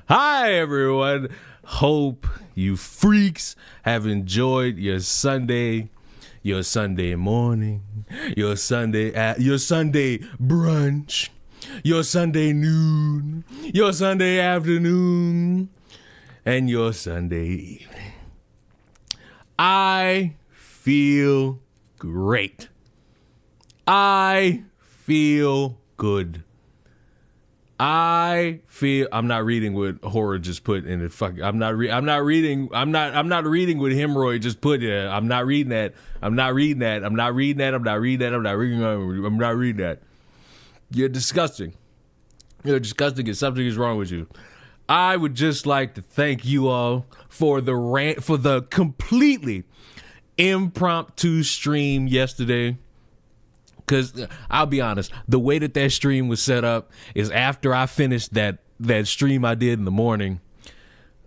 Hi, everyone. Hope you freaks have enjoyed your Sunday morning, your Sunday brunch, your Sunday noon, your Sunday afternoon, and your Sunday evening. I feel great. I feel good. I'm not reading what Horror just put in it. I'm not reading what Hemorrhoid just put in. I'm not reading that. You're disgusting. You're disgusting and something is wrong with you. I would just like to thank you all for the completely impromptu stream yesterday. Because I'll be honest, the way that stream was set up is after I finished that stream I did in the morning,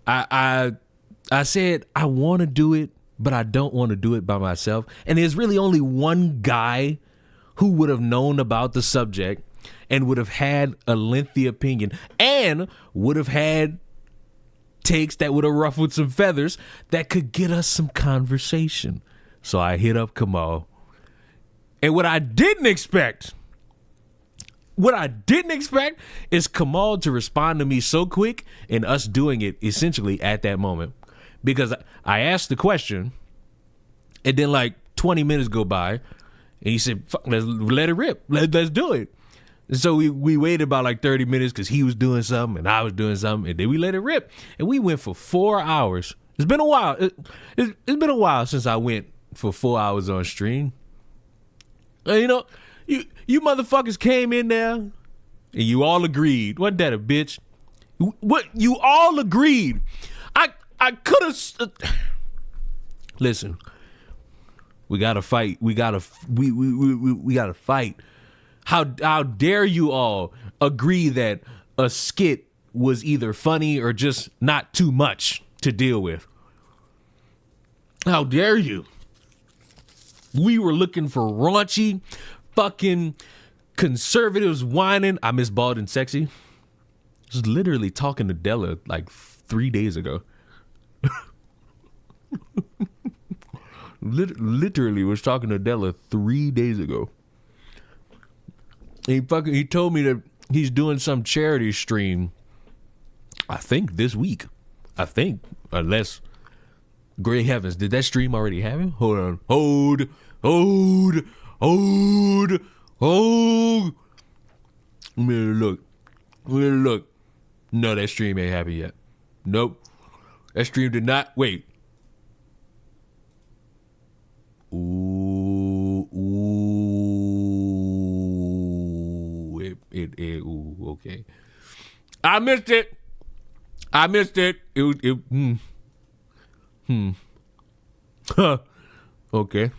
I said I want to do it, but I don't want to do it by myself. And there's really only one guy who would have known about the subject and would have had a lengthy opinion and would have had takes that would have ruffled some feathers that could get us some conversation. So I hit up Kamal. And what I didn't expect is Kamal to respond to me so quick and us doing it essentially at that moment. Because I asked the question and then like 20 minutes go by and he said, fuck, let's let it rip. Let's do it. And so we waited about like 30 minutes because he was doing something and I was doing something and then we let it rip. And we went for 4 hours. It's been a while. It's been a while since I went for 4 hours on stream. You know, you motherfuckers came in there and you all agreed. Wasn't that a bitch? What? You all agreed. I could have. Listen, we gotta fight. We gotta fight. How dare you all agree that a skit was either funny or just not too much to deal with? How dare you? We were looking for raunchy, fucking conservatives whining. I miss bald and sexy. I was literally talking to Della like 3 days ago. Literally was talking to Della 3 days ago. He told me that he's doing some charity stream. I think this week. Unless. Great heavens, did that stream already happen? Hold on. Hold. Let me look. No, that stream ain't happened yet. Nope. That stream did not. Wait. Ooh. Ooh, okay. I missed it. Okay.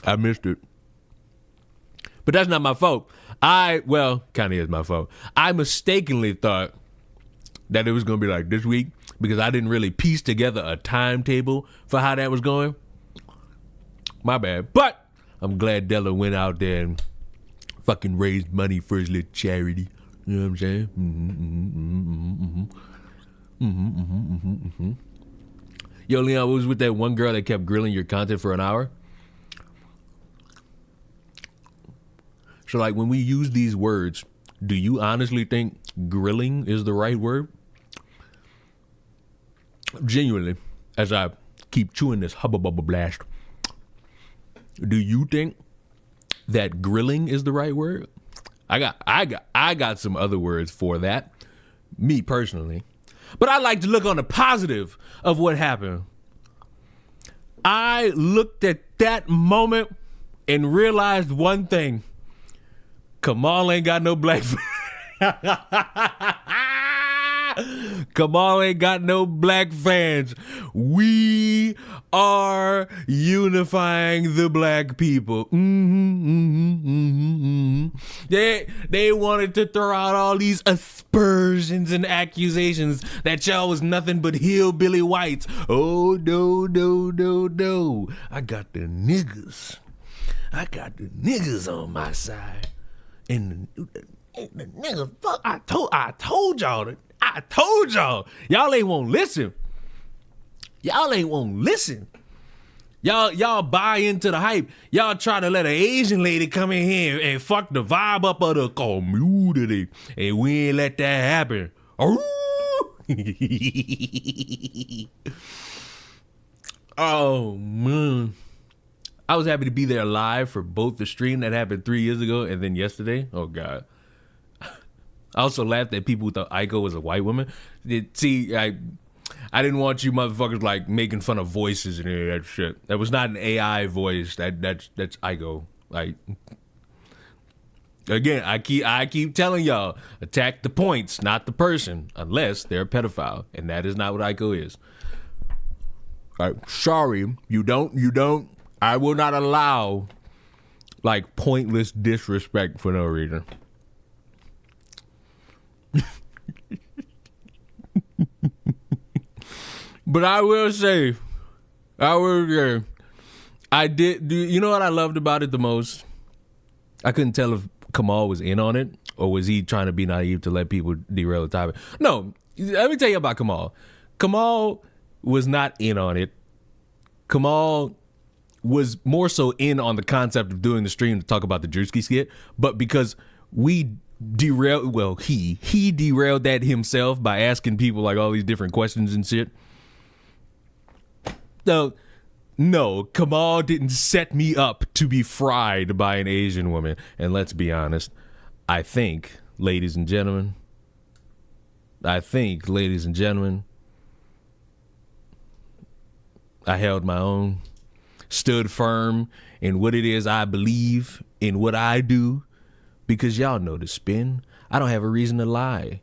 I missed it. But that's not my fault. Kind of is my fault. I mistakenly thought that it was going to be like this week because I didn't really piece together a timetable for how that was going. My bad. But I'm glad Della went out there and fucking raised money for his little charity. You know what I'm saying? Yo, Leon, what was with that one girl that kept grilling your content for an hour? So, like, when we use these words, do you honestly think grilling is the right word? Genuinely, as I keep chewing this hubba bubba blast, do you think that grilling is the right word? I got some other words for that, me personally. But I like to look on the positive of what happened. I looked at that moment and realized one thing. Kamal ain't got no black Kamal ain't got no black fans. We are unifying the black people. They wanted to throw out all these aspersions and accusations that y'all was nothing but hillbilly whites. Oh, no. I got the niggas on my side. And Nigga, fuck, I told y'all. Y'all ain't won't listen. Y'all buy into the hype. Y'all try to let an Asian lady come in here and fuck the vibe up of the community. And we ain't let that happen. Oh, man. I was happy to be there live for both the stream that happened 3 years ago and then yesterday. Oh, God. I also laughed at people who thought Aiko was a white woman. See, I didn't want you motherfuckers like making fun of voices and any of that shit. That was not an AI voice. That's Aiko. Like, again, I keep telling y'all, attack the points, not the person, unless they're a pedophile, and that is not what Aiko is. Sorry, you don't. I will not allow like pointless disrespect for no reason. But I will say, I did. You know what I loved about it the most? I couldn't tell if Kamal was in on it or was he trying to be naive to let people derail the topic. No, let me tell you about Kamal. Kamal was not in on it. Kamal was more so in on the concept of doing the stream to talk about the Drewski skit, but because we derailed, well, he derailed that himself by asking people like all these different questions and shit. No, Kamal didn't set me up to be fried by an Asian woman. And let's be honest, I think, ladies and gentlemen, I held my own, stood firm in what it is I believe, in what I do, because y'all know the spin. I don't have a reason to lie.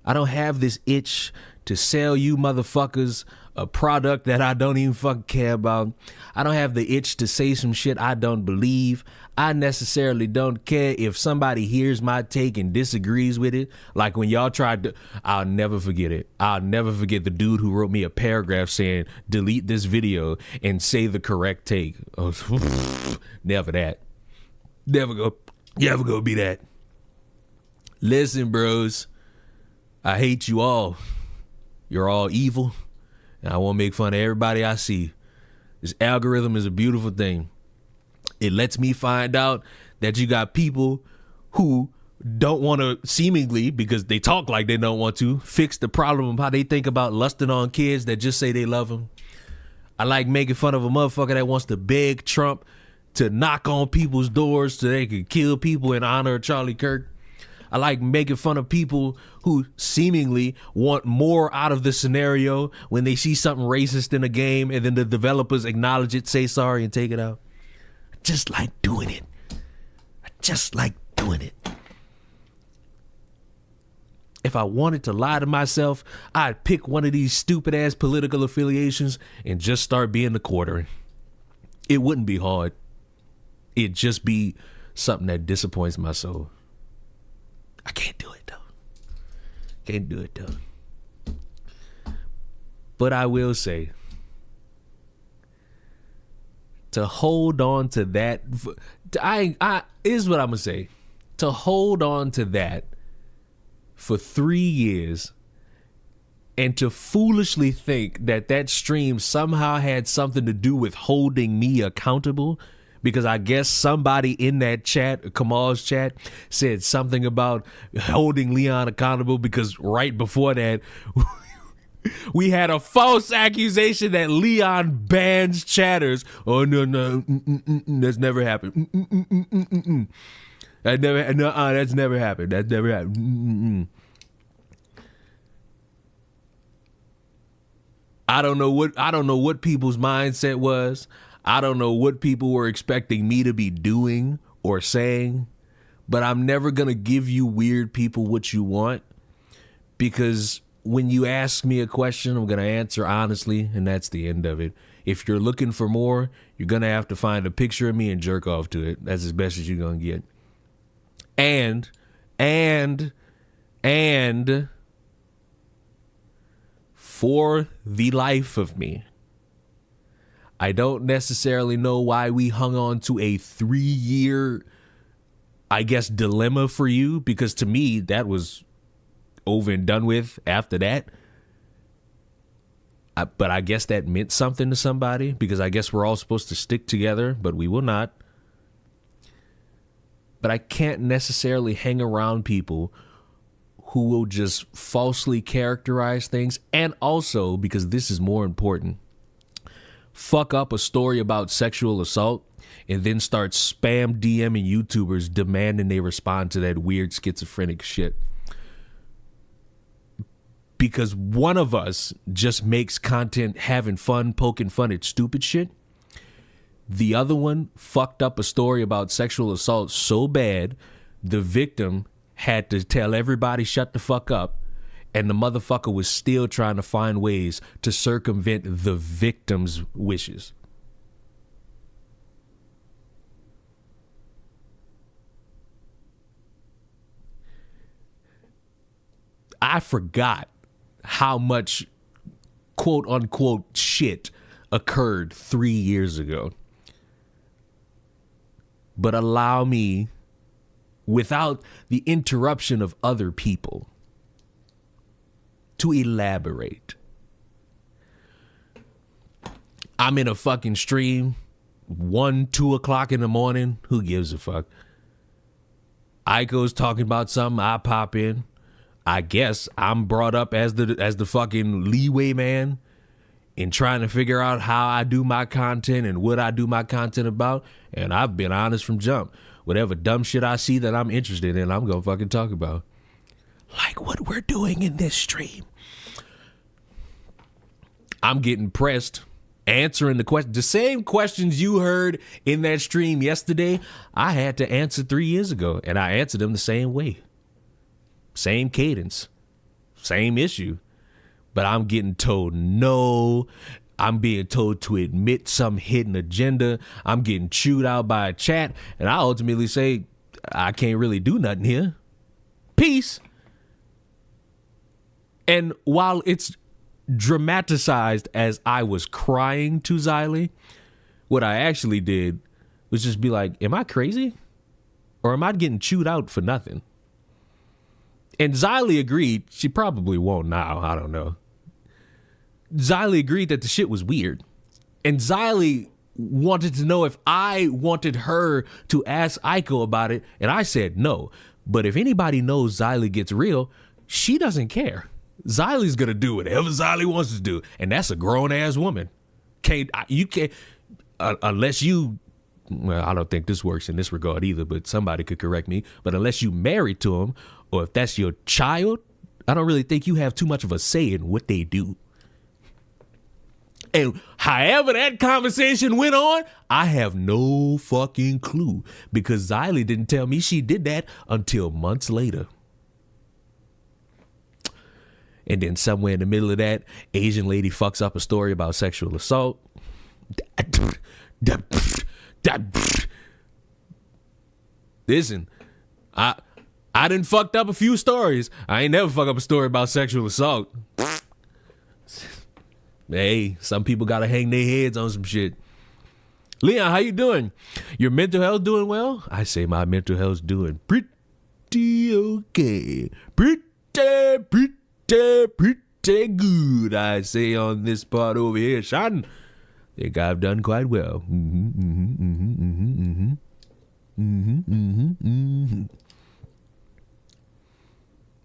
I don't have this itch to sell you motherfuckers a product that I don't even fucking care about. I don't have the itch to say some shit I don't believe. I necessarily don't care if somebody hears my take and disagrees with it. Like when y'all tried to, I'll never forget it. I'll never forget the dude who wrote me a paragraph saying, delete this video and say the correct take. Oh, never that. Never go be that. Listen, bros, I hate you all. You're all evil. And I won't make fun of everybody I see. This algorithm is a beautiful thing. It lets me find out that you got people who don't want to, seemingly, because they talk like they don't want to, fix the problem of how they think about lusting on kids that just say they love them. I like making fun of a motherfucker that wants to beg Trump to knock on people's doors so they can kill people in honor of Charlie Kirk. I like making fun of people who seemingly want more out of the scenario when they see something racist in a game and then the developers acknowledge it, say sorry, and take it out. I just like doing it. If I wanted to lie to myself, I'd pick one of these stupid ass political affiliations and just start being the quartering. It wouldn't be hard. It'd just be something that disappoints my soul. I can't do it though. But I will say, to hold on to that, is what I'm gonna say. To hold on to that for 3 years and to foolishly think that stream somehow had something to do with holding me accountable, because I guess somebody in that chat, Kamal's chat, said something about holding Leon accountable because right before that, we had a false accusation that Leon bans chatters. Oh, no, that's never happened. That's never happened. I don't know what people's mindset was. I don't know what people were expecting me to be doing or saying, but I'm never going to give you weird people what you want, because when you ask me a question, I'm going to answer honestly, and that's the end of it. If you're looking for more, you're going to have to find a picture of me and jerk off to it. That's as best as you're going to get. And for the life of me, I don't necessarily know why we hung on to a 3-year I guess, dilemma for you, because to me, that was over and done with after that. But I guess that meant something to somebody, because I guess we're all supposed to stick together, but we will not. But I can't necessarily hang around people who will just falsely characterize things. And also, because this is more important, fuck up a story about sexual assault and then start spam DMing YouTubers demanding they respond to that weird schizophrenic shit. Because one of us just makes content having fun, poking fun at stupid shit. The other one fucked up a story about sexual assault so bad, the victim had to tell everybody shut the fuck up, and the motherfucker was still trying to find ways to circumvent the victim's wishes. I forgot how much quote unquote shit occurred 3 years ago. But allow me, without the interruption of other people, to elaborate. I'm in a fucking stream, 1, 2 o'clock in the morning. Who gives a fuck? Aiko's talking about something. I pop in. I guess I'm brought up as the fucking leeway man in trying to figure out how I do my content and what I do my content about. And I've been honest from jump. Whatever dumb shit I see that I'm interested in, I'm going to fucking talk about. Like what we're doing in this stream. I'm getting pressed, answering the question. The same questions you heard in that stream yesterday, I had to answer 3 years ago. And I answered them the same way. Same cadence. Same issue. But I'm getting told no. I'm being told to admit some hidden agenda. I'm getting chewed out by a chat. And I ultimately say, I can't really do nothing here. Peace. And while it's dramatized as I was crying to Xylee, what I actually did was just be like, am I crazy? Or am I getting chewed out for nothing? And Xylee agreed. She probably won't now. I don't know. Xylee agreed that the shit was weird. And Xylee wanted to know if I wanted her to ask Aiko about it. And I said no. But if anybody knows Xylee gets real, she doesn't care. Xylee's going to do whatever Xylee wants to do. And that's a grown-ass woman. You can't, unless you, well, I don't think this works in this regard either, but somebody could correct me. But unless you married to him, or if that's your child, I don't really think you have too much of a say in what they do. And however that conversation went on, I have no fucking clue, because Xylee didn't tell me she did that until months later. And then somewhere in the middle of that, Asian lady fucks up a story about sexual assault. Listen, I done fucked up a few stories. I ain't never fucked up a story about sexual assault. Hey, some people gotta hang their heads on some shit. Leon, how you doing? Your mental health doing well? I say my mental health's doing pretty okay. Pretty good, I say on this part over here. Sean, I think I've done quite well.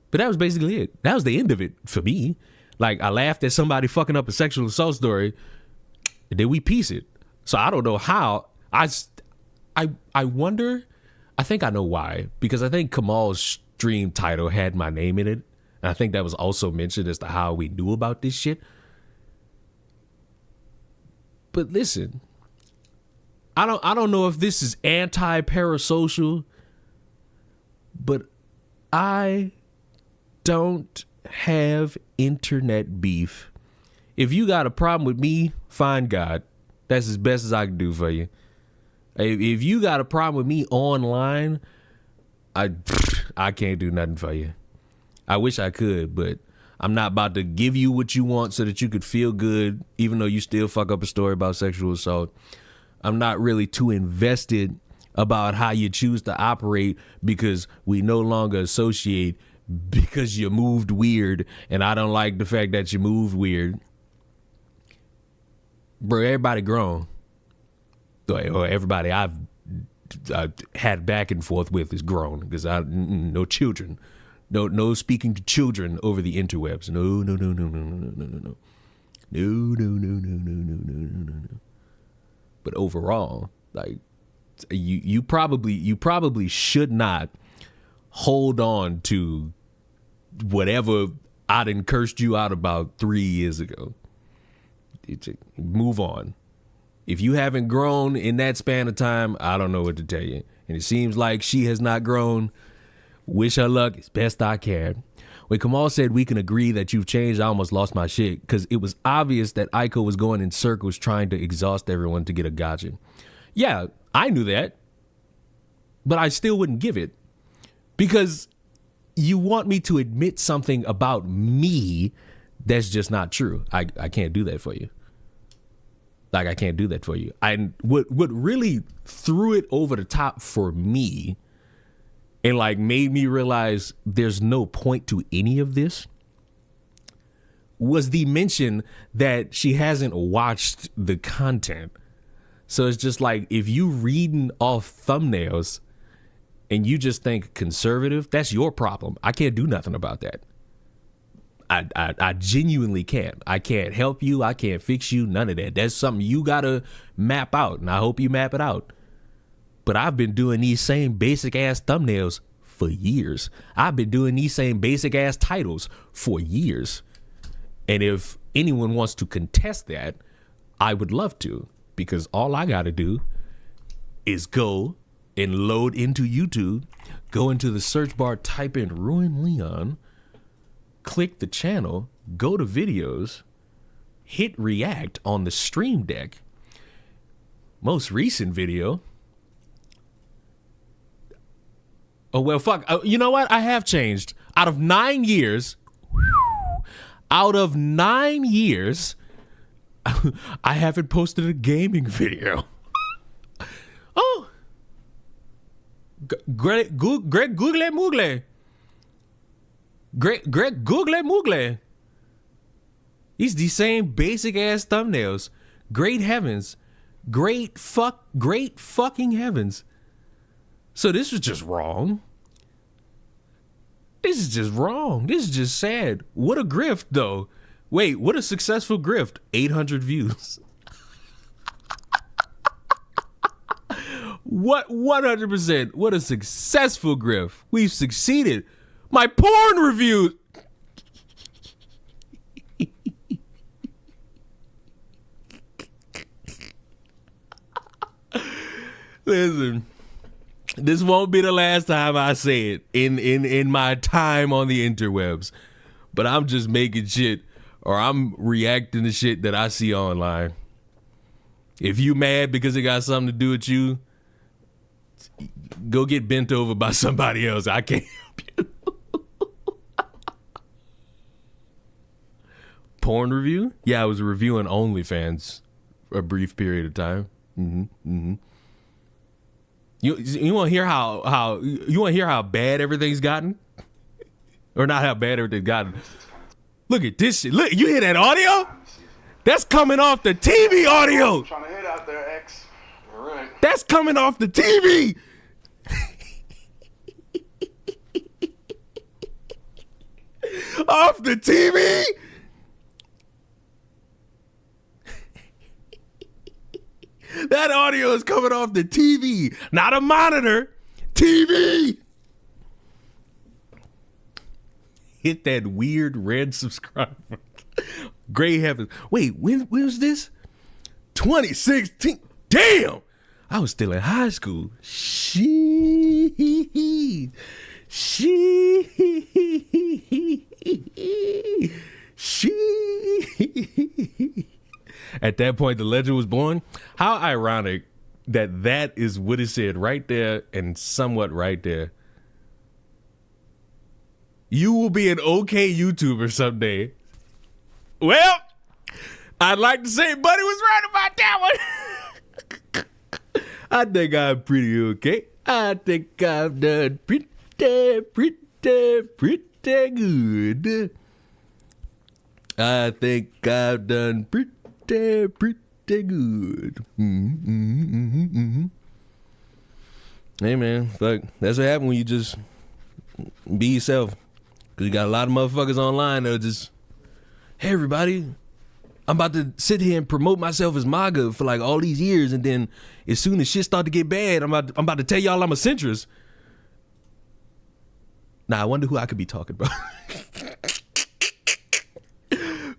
But that was basically it. That was the end of it for me. Like, I laughed at somebody fucking up a sexual assault story, and then we piece it. So I don't know how. I wonder, I think I know why. Because I think Kamal's stream title had my name in it. And I think that was also mentioned as to how we knew about this shit. But listen, I don't know if this is anti-parasocial, but I don't have internet beef. If you got a problem with me, find God. That's as best as I can do for you. If you got a problem with me online, I can't do nothing for you. I wish I could, but I'm not about to give you what you want so that you could feel good, even though you still fuck up a story about sexual assault. I'm not really too invested about how you choose to operate because we no longer associate because you moved weird, and I don't like the fact that you moved weird. Bro, everybody grown. Or everybody I've had back and forth with is grown, because no children. No speaking to children over the interwebs. No. But overall, like, you probably should not hold on to whatever I done cursed you out about 3 years ago. Move on. If you haven't grown in that span of time, I don't know what to tell you. And it seems like she has not grown. Wish her luck as best I can. When Kamal said we can agree that you've changed, I almost lost my shit, because it was obvious that Aiko was going in circles trying to exhaust everyone to get a gotcha. Yeah, I knew that, but I still wouldn't give it, because you want me to admit something about me that's just not true. I can't do that for you. Like, I can't do that for you. What really threw it over the top for me and like made me realize there's no point to any of this was the mention that she hasn't watched the content. So it's just like, if you reading off thumbnails and you just think conservative, that's your problem. I can't do nothing about that. I genuinely can't. I can't help you. I can't fix you. None of that. That's something you gotta map out, and I hope you map it out. But I've been doing these same basic ass thumbnails for years. I've been doing these same basic ass titles for years. And if anyone wants to contest that, I would love to, because all I gotta do is go and load into YouTube, go into the search bar, type in Ruin Leon, click the channel, go to videos, hit react on the stream deck. Most recent video. Oh, well, fuck. You know what? I have changed. Out of 9 years, I haven't posted a gaming video. Oh. Greg Google Moogle. Greg Google Moogle. These the same basic ass thumbnails. Great heavens. Great fucking heavens. So this was just wrong. This is just wrong. This is just sad. What a grift, though. Wait, what a successful grift. 800 views. What 100%. What a successful grift. We've succeeded. My porn review. Listen, this won't be the last time I say it in my time on the interwebs, but I'm just making shit, or I'm reacting to shit that I see online. If you mad because it got something to do with you, go get bent over by somebody else. I can't help you. Porn review? Yeah, I was reviewing OnlyFans for a brief period of time. You want to hear how bad everything's gotten, or not how bad everything's gotten? Look at this shit. Look, you hear that audio? That's coming off the TV audio. I'm trying to hit out there, X. All right. That's coming off the TV. Off the TV. That audio is coming off the TV, not a monitor. TV. Hit that weird red subscribe. Great heavens. Wait, when was this? 2016. Damn. I was still in high school. She. At that point, the legend was born. How ironic that is what it said right there and somewhat right there. You will be an okay YouTuber someday. Well, I'd like to say Buddy was right about that one. I think I'm pretty okay. I think I've done pretty good. I think I've done pretty good. Hey, man, fuck. That's what happens when you just be yourself. Because you got a lot of motherfuckers online that'll just, hey, everybody, I'm about to sit here and promote myself as MAGA for like all these years, and then as soon as shit start to get bad, I'm about to tell y'all I'm a centrist. Now, I wonder who I could be talking about.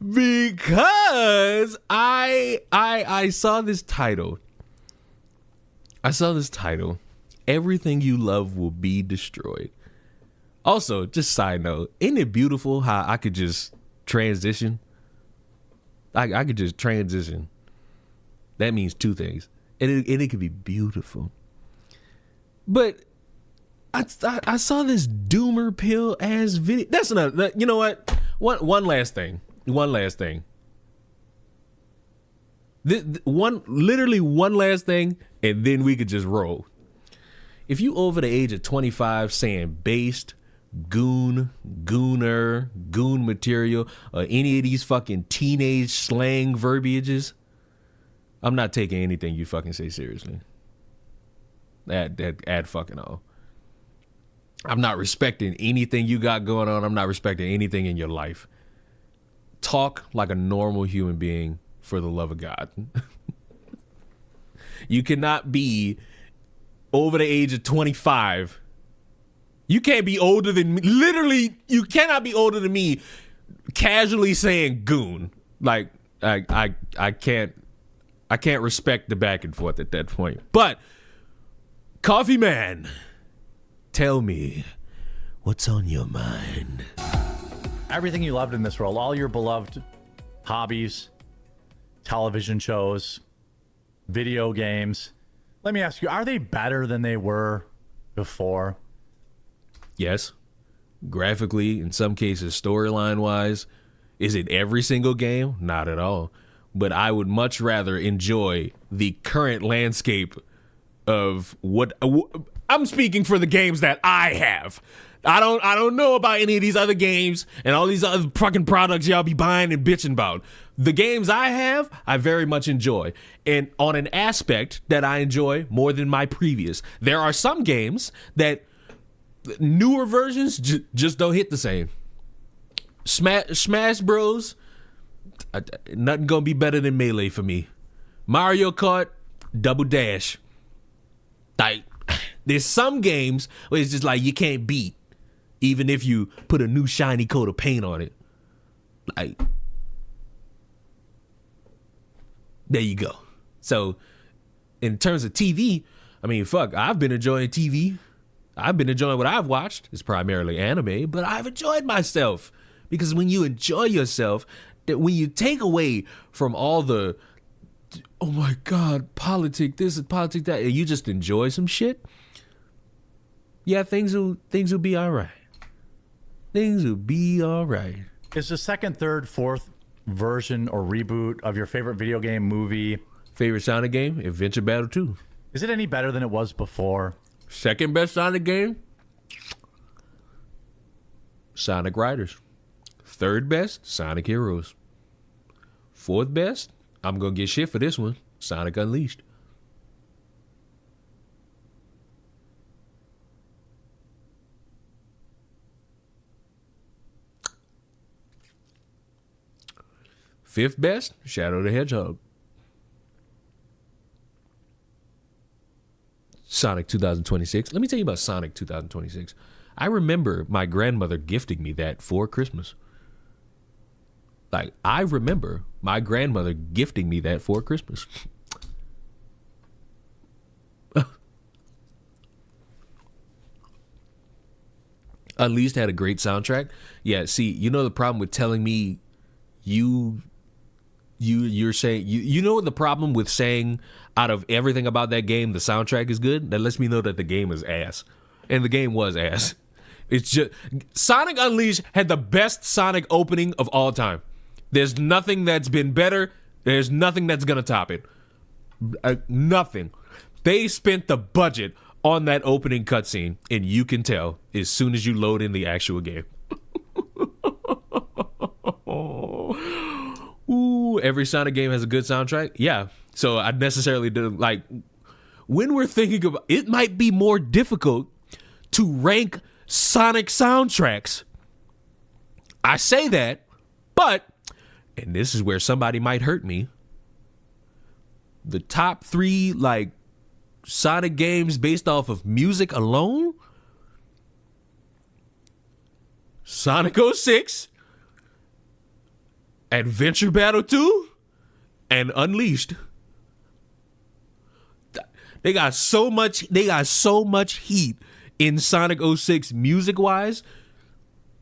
Because I saw this title. Everything you love will be destroyed. Also, just side note, isn't it beautiful how I could just transition? I could just transition. That means two things. And it could be beautiful. But I saw this doomer pill ass video. That's another, you know what? One last thing. Literally one last thing, and then we could just roll. If you over the age of 25 saying based, gooner, goon material, or any of these fucking teenage slang verbiages, I'm not taking anything you fucking say seriously. At fucking all. I'm not respecting anything you got going on. I'm not respecting anything in your life. Talk like a normal human being, for the love of God. You cannot be over the age of 25. You can't be older than me. Literally, you cannot be older than me casually saying goon. Like, I can't respect the back and forth at that point. But, Coffee Man, tell me, what's on your mind? Everything you loved in this world, all your beloved hobbies, television shows, video games. Let me ask you, are they better than they were before? Yes. Graphically, in some cases, storyline wise. Is it every single game? Not at all. But I would much rather enjoy the current landscape of what I'm speaking for the games that I have. I don't know about any of these other games and all these other fucking products y'all be buying and bitching about. The games I have, I very much enjoy. And on an aspect that I enjoy more than my previous. There are some games that newer versions just don't hit the same. Smash Bros, nothing gonna be better than Melee for me. Mario Kart, Double Dash. Like, there's some games where it's just like you can't beat, even if you put a new shiny coat of paint on it. Like, there you go. So, in terms of TV, I mean, fuck, I've been enjoying TV. I've been enjoying what I've watched. It's primarily anime, but I've enjoyed myself. Because when you enjoy yourself, that when you take away from all the, oh my God, politics, this and politics, that, and you just enjoy some shit, yeah, things will be all right. Things will be all right. Is the second, third, fourth version or reboot of your favorite video game, movie, favorite Sonic game? Adventure Battle 2. Is it any better than it was before? Second best Sonic game? Sonic Riders. Third best? Sonic Heroes. Fourth best? I'm going to get shit for this one. Sonic Unleashed. Fifth best? Shadow the Hedgehog. Sonic 2026. Let me tell you about Sonic 2026. I remember my grandmother gifting me that for Christmas. Like, I remember my grandmother gifting me that for Christmas. Unleashed had a great soundtrack. Yeah, see, you know the problem with telling me you're saying, you know the problem with saying out of everything about that game the soundtrack is good? That lets me know that the game is ass. And the game was ass. It's just, Sonic Unleashed had the best Sonic opening of all time. There's nothing that's been better. There's nothing that's gonna top it. Nothing. They spent the budget on that opening cutscene, and you can tell as soon as you load in the actual game. Ooh, every Sonic game has a good soundtrack. Yeah, so I necessarily didn't like. When we're thinking about it, might be more difficult to rank Sonic soundtracks. I say that, but, and this is where somebody might hurt me, the top 3 like Sonic games based off of music alone: Sonic 06, Adventure Battle 2, and Unleashed. They got so much heat in Sonic 06 music wise.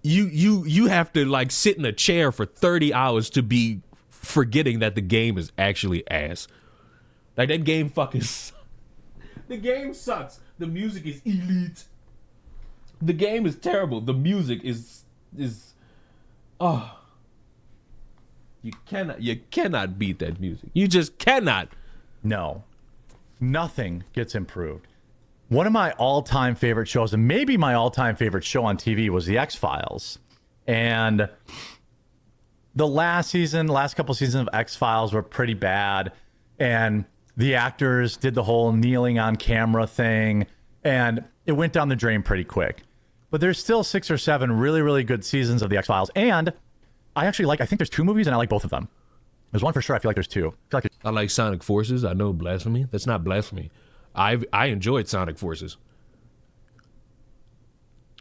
You have to like sit in a chair for 30 hours to be forgetting that the game is actually ass. Like that game fucking the game sucks. The music is elite. The game is terrible. The music is oh. You cannot beat that music. You just cannot. No. Nothing gets improved. One of my all-time favorite shows, and maybe my all-time favorite show on TV, was The X-Files. And the last couple seasons of X-Files were pretty bad. And the actors did the whole kneeling on camera thing. And it went down the drain pretty quick. But there's still 6 or 7 really, really good seasons of The X-Files. And I think there's 2 movies, and I like both of them. There's one for sure. I feel like there's 2. I like Sonic Forces. I know blasphemy. That's not blasphemy. I enjoyed Sonic Forces.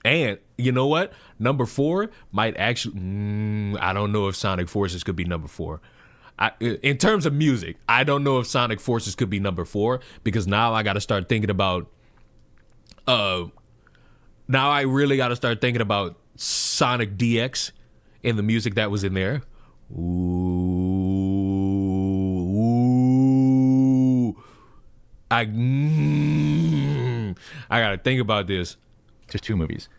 And you know what? Number 4 might actually... I don't know if Sonic Forces could be number 4. In terms of music, I don't know if Sonic Forces could be number 4, because now I got to start thinking about... now I really got to start thinking about Sonic DX and the music that was in there. I gotta think about this. Just 2 movies.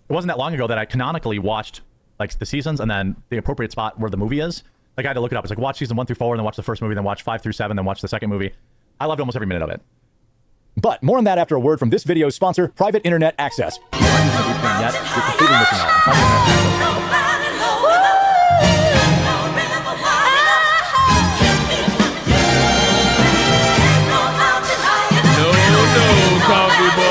It wasn't that long ago that I canonically watched like the seasons and then the appropriate spot where the movie is. Like I had to look it up. It's like watch season 1 through 4, and then watch the first movie, then watch 5 through 7, then watch the second movie. I loved almost every minute of it. But more on that after a word from this video's sponsor, Private Internet Access. You're completely missing out. Coffee boy.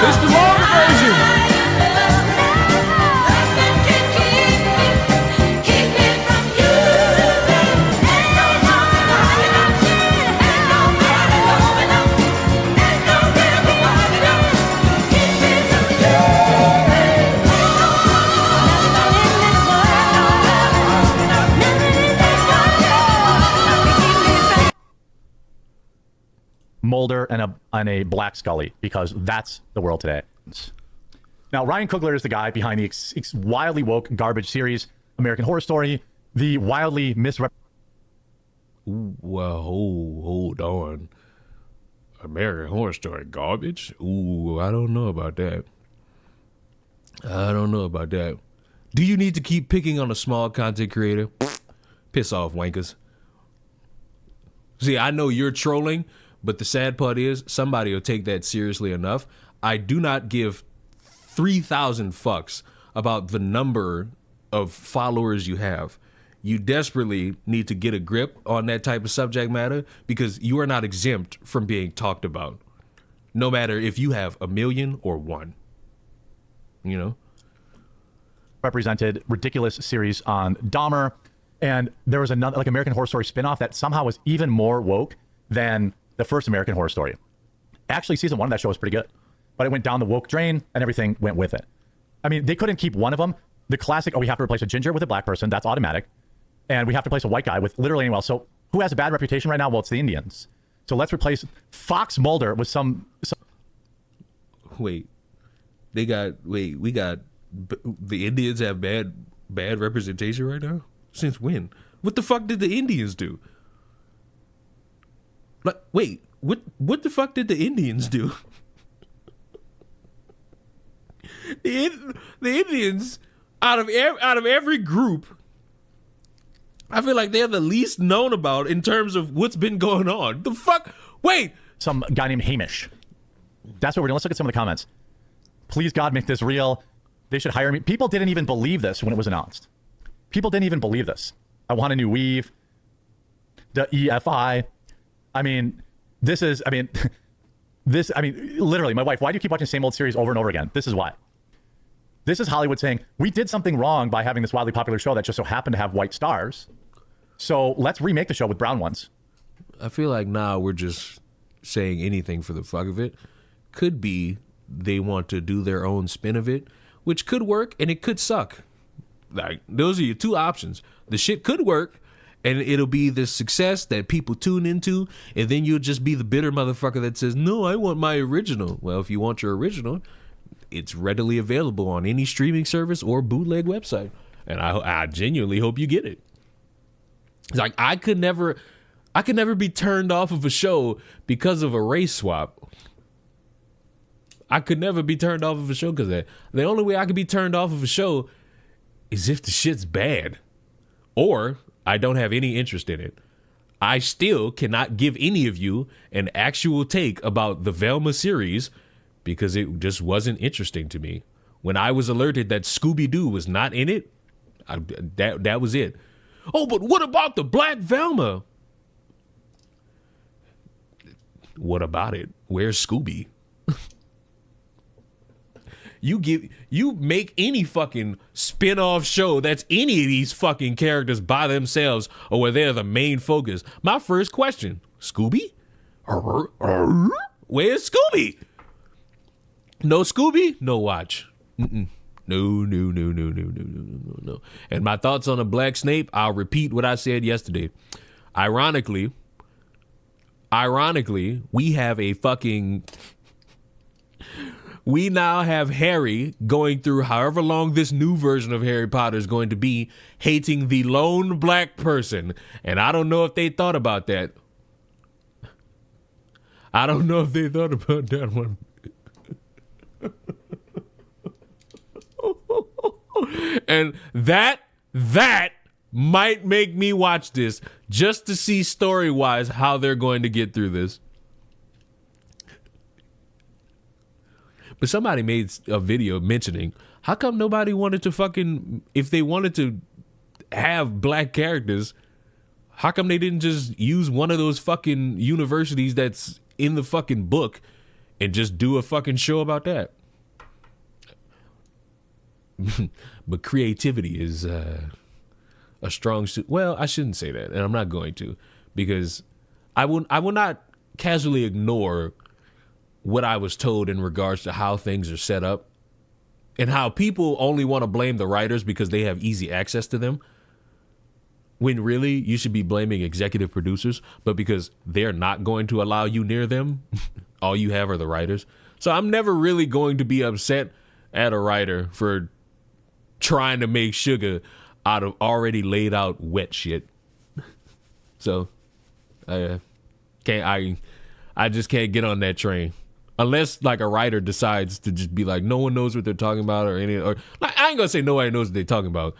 It's the longer version. Mulder and a black Scully, because that's the world today. Now, Ryan Coogler is the guy behind the wildly woke garbage series American Horror Story, the wildly Well, hold on. American Horror Story garbage? Ooh, I don't know about that. Do you need to keep picking on a small content creator? Piss off, wankers. See, I know you're trolling, but the sad part is somebody will take that seriously enough. I do not give 3,000 fucks about the number of followers you have. You desperately need to get a grip on that type of subject matter, because you are not exempt from being talked about, no matter if you have 1 million or 1. You know? represented ridiculous series on Dahmer. And there was another, like, American Horror Story spinoff that somehow was even more woke than the first American Horror Story. Actually, season 1 of that show was pretty good, but it went down the woke drain and everything went with it. I mean, they couldn't keep one of them. The classic, oh, we have to replace a ginger with a black person. That's automatic. And we have to replace a white guy with literally anyone else. So who has a bad reputation right now? Well, it's the Indians. So let's replace Fox Mulder with some... Wait, we got the Indians have bad representation right now? Since when? What the fuck did the Indians do? Like, wait, what the fuck did the Indians do? The Indians, out of every group, I feel like they're the least known about in terms of what's been going on. The fuck? Wait. Some guy named Hamish. That's what we're doing. Let's look at some of the comments. Please, God, make this real. They should hire me. People didn't even believe this when it was announced. People didn't even believe this. I want a new weave. The EFI. I mean, literally, my wife, why do you keep watching the same old series over and over again? This is why. This is Hollywood saying, we did something wrong by having this wildly popular show that just so happened to have white stars. So let's remake the show with brown ones. I feel like now we're just saying anything for the fuck of it. Could be they want to do their own spin of it, which could work and it could suck. Like, those are your two options. The shit could work and it'll be the success that people tune into, and then you'll just be the bitter motherfucker that says, no, I want my original. Well, if you want your original, it's readily available on any streaming service or bootleg website. And I genuinely hope you get it. It's like, I could never be turned off of a show because of a race swap. I could never be turned off of a show because of that. The only way I could be turned off of a show is if the shit's bad or I don't have any interest in it. I still cannot give any of you an actual take about the Velma series because it just wasn't interesting to me. When I was alerted that Scooby-Doo was not in it, that was it. Oh, but what about the Black Velma? What about it? Where's Scooby? You make any fucking spin-off show that's any of these fucking characters by themselves or where they're the main focus. My first question, Scooby? Where's Scooby? No Scooby? No watch. No. And my thoughts on a Black Snape, I'll repeat what I said yesterday. Ironically, we now have Harry going through however long this new version of Harry Potter is going to be, hating the lone black person. And I don't know if they thought about that. I don't know if they thought about that one. And that might make me watch this just to see story-wise how they're going to get through this. But somebody made a video mentioning, how come nobody wanted to fucking, if they wanted to have black characters, how come they didn't just use one of those fucking universities that's in the fucking book and just do a fucking show about that? But creativity is a strong suit. Well, I shouldn't say that, and I'm not going to, because I will not casually ignore what I was told in regards to how things are set up and how people only want to blame the writers because they have easy access to them, when really you should be blaming executive producers, but because they're not going to allow you near them, all you have are the writers. So I'm never really going to be upset at a writer for trying to make sugar out of already laid out wet shit. So I just can't get on that train. Unless like a writer decides to just be like, no one knows what they're talking about, or like, I ain't gonna say nobody knows what they're talking about.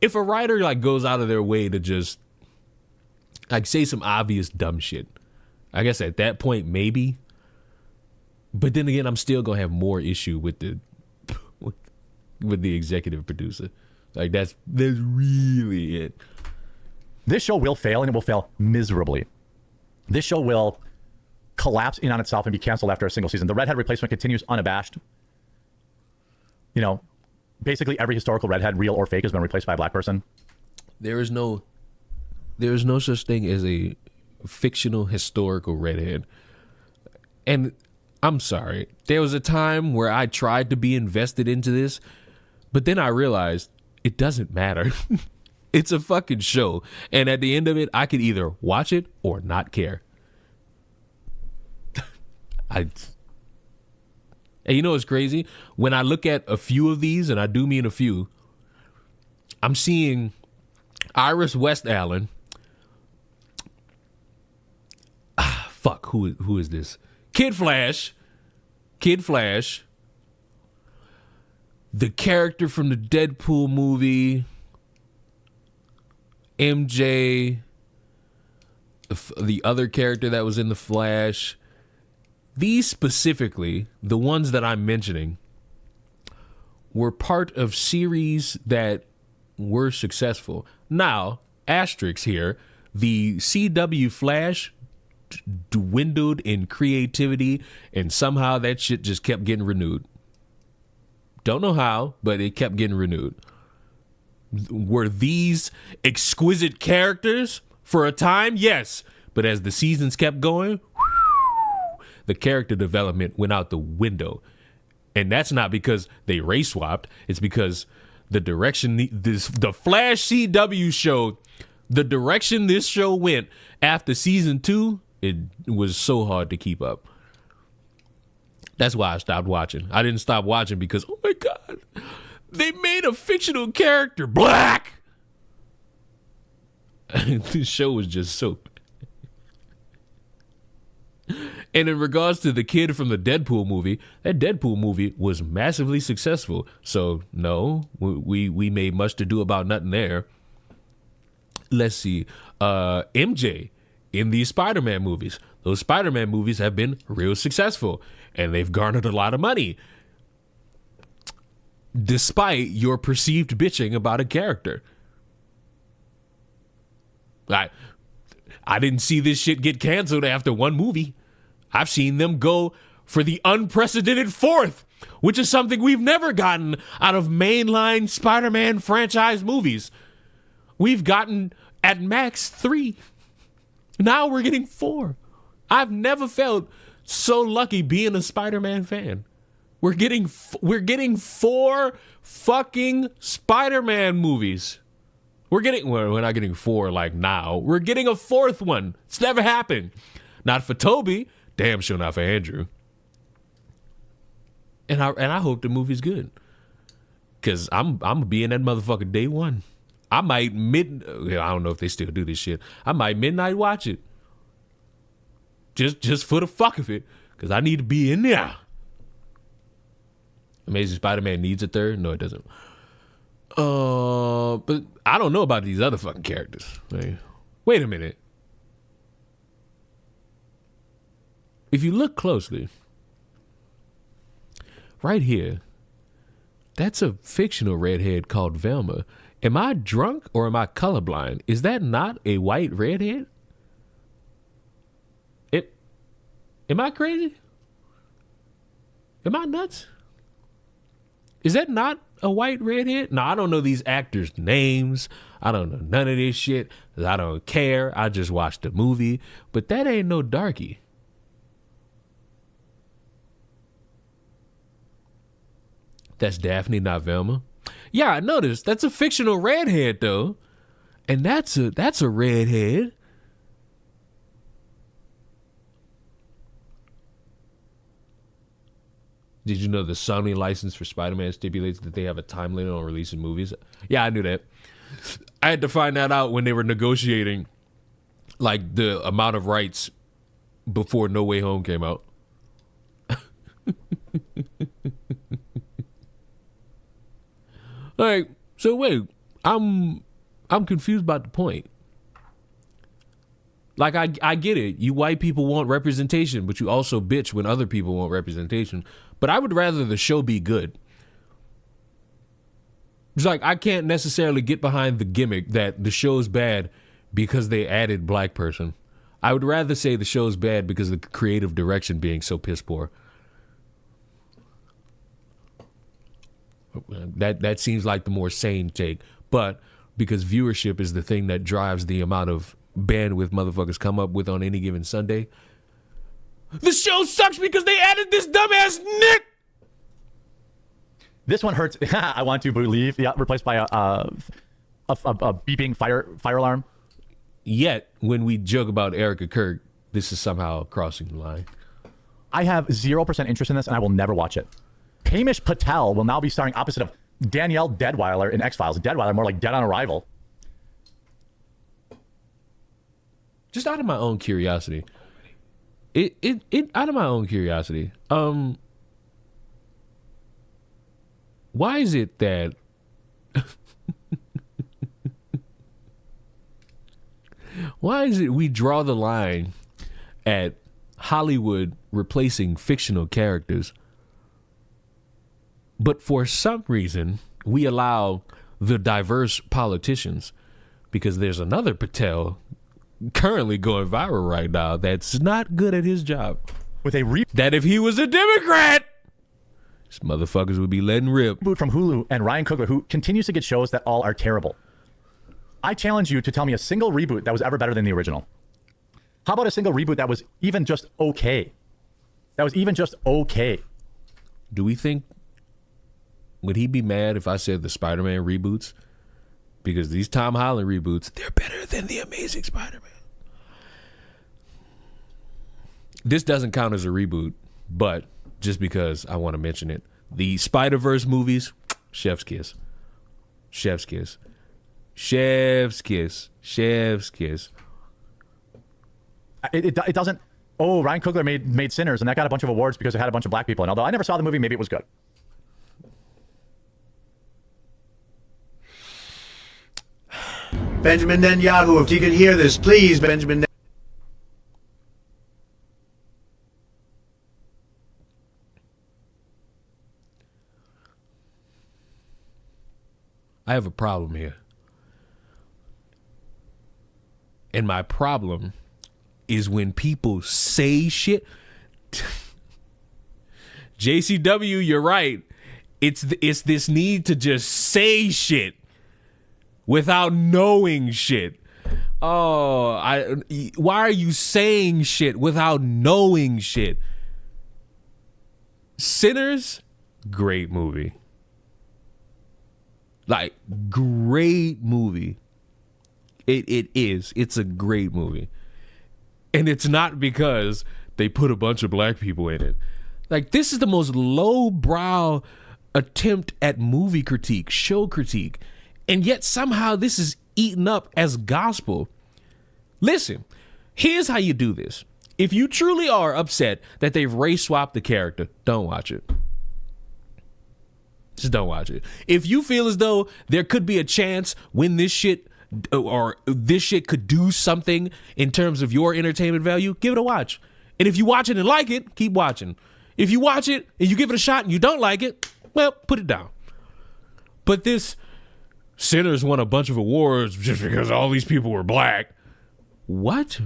If a writer like goes out of their way to just like say some obvious dumb shit, I guess at that point maybe. But then again, I'm still gonna have more issue with the executive producer. Like that's really it. This show will fail, and it will fail miserably. This show will collapse in on itself and be canceled after a single season. The redhead replacement continues unabashed. You know, basically every historical redhead, real or fake, has been replaced by a black person. There is no such thing as a fictional historical redhead. And I'm sorry, there was a time where I tried to be invested into this, but then I realized it doesn't matter. It's a fucking show. And at the end of it, I could either watch it or not care. And you know what's crazy? When I look at a few of these, and I do mean a few, I'm seeing Iris West Allen. fuck, who is this? Kid Flash. The character from the Deadpool movie, MJ, the other character that was in the Flash. These specifically, the ones that I'm mentioning, were part of series that were successful. Now, asterisk here, the CW Flash dwindled in creativity, and somehow that shit just kept getting renewed. Don't know how, but it kept getting renewed. Were these exquisite characters for a time? Yes. But as the seasons kept going, the character development went out the window. And that's not because they race swapped. It's because the direction the Flash CW show, the direction this show went after season 2, it was so hard to keep up. That's why I stopped watching. I didn't stop watching because, oh my God, they made a fictional character black. This show was just so. And in regards to the kid from the Deadpool movie, that Deadpool movie was massively successful. So no, we made much to do about nothing there. Let's see, MJ in these Spider-Man movies. Those Spider-Man movies have been real successful, and they've garnered a lot of money, despite your perceived bitching about a character. I didn't see this shit get canceled after one movie. I've seen them go for the unprecedented 4th, which is something we've never gotten out of mainline Spider-Man franchise movies. We've gotten at max 3. Now we're getting 4. I've never felt so lucky being a Spider-Man fan. We're getting 4 fucking Spider-Man movies. We're not getting 4 like now. We're getting a 4th one. It's never happened. Not for Toby. Damn sure not for Andrew. And I hope the movie's good. Cause I'm gonna be in that motherfucker day one. I might I don't know if they still do this shit. I might midnight watch it. Just for the fuck of it. Cause I need to be in there. Amazing Spider-Man needs a 3rd? No, it doesn't. But I don't know about these other fucking characters. Wait a minute. If you look closely, right here, that's a fictional redhead called Velma. Am I drunk or am I colorblind? Is that not a white redhead? Am I crazy? Am I nuts? Is that not a white redhead? No, I don't know these actors' names. I don't know none of this shit. I don't care. I just watched the movie. But that ain't no darky. That's Daphne, not Velma. Yeah, I noticed. That's a fictional redhead, though. And that's a redhead. Did you know the Sony license for Spider-Man stipulates that they have a time limit on releasing movies? Yeah, I knew that. I had to find that out when they were negotiating, like, the amount of rights before No Way Home came out. Like, so wait, I'm confused about the point. Like, I get it. You white people want representation, but you also bitch when other people want representation. But I would rather the show be good. It's like, I can't necessarily get behind the gimmick that the show's bad because they added black person. I would rather say the show's bad because of the creative direction being so piss poor. That seems like the more sane take. But because viewership is the thing that drives the amount of bandwidth motherfuckers come up with on any given Sunday, the show sucks because they added this dumbass Nick. This one hurts. I want to believe. Yeah, replaced by a beeping fire alarm. Yet, when we joke about Erica Kirk, this is somehow crossing the line. I have 0% interest in this, and I will never watch it. Hamish Patel will now be starring opposite of Danielle Deadweiler in X-Files. Deadweiler, more like Dead on Arrival. Just out of my own curiosity, It out of my own curiosity, why is it that why is it we draw the line at Hollywood replacing fictional characters, but for some reason we allow the diverse politicians, because there's another Patel currently going viral right now that's not good at his job, with a that if he was a Democrat, these motherfuckers would be letting rip. reboot from Hulu and Ryan Coogler, who continues to get shows that all are terrible. I challenge you to tell me a single reboot that was ever better than the original. How about a single reboot that was even just okay? That was even just okay. Do we think, would he be mad if I said the Spider-Man reboots? Because these Tom Holland reboots, they're better than the Amazing Spider-Man. This doesn't count as a reboot, but just because I want to mention it, the Spider-Verse movies, chef's kiss. Chef's kiss. Chef's kiss. Chef's kiss. It doesn't. Oh, Ryan Coogler made Sinners, and that got a bunch of awards because it had a bunch of black people. And although I never saw the movie, maybe it was good. Benjamin Netanyahu, if you can hear this, please, Benjamin. I have a problem here. And my problem is when people say shit. JCW, you're right. It's this need to just say shit without knowing shit. Why are you saying shit without knowing shit? Sinners, great movie. Like, great movie. It is. It's a great movie. And it's not because they put a bunch of black people in it. Like, this is the most lowbrow attempt at movie critique, show critique. And yet somehow this is eaten up as gospel. Listen, here's how you do this. If you truly are upset that they've race swapped the character, don't watch it. Just don't watch it. If you feel as though there could be a chance when this shit or this shit could do something in terms of your entertainment value, give it a watch. And if you watch it and like it, keep watching. If you watch it and you give it a shot and you don't like it, well, put it down. But this Sinners won a bunch of awards just because all these people were black. What?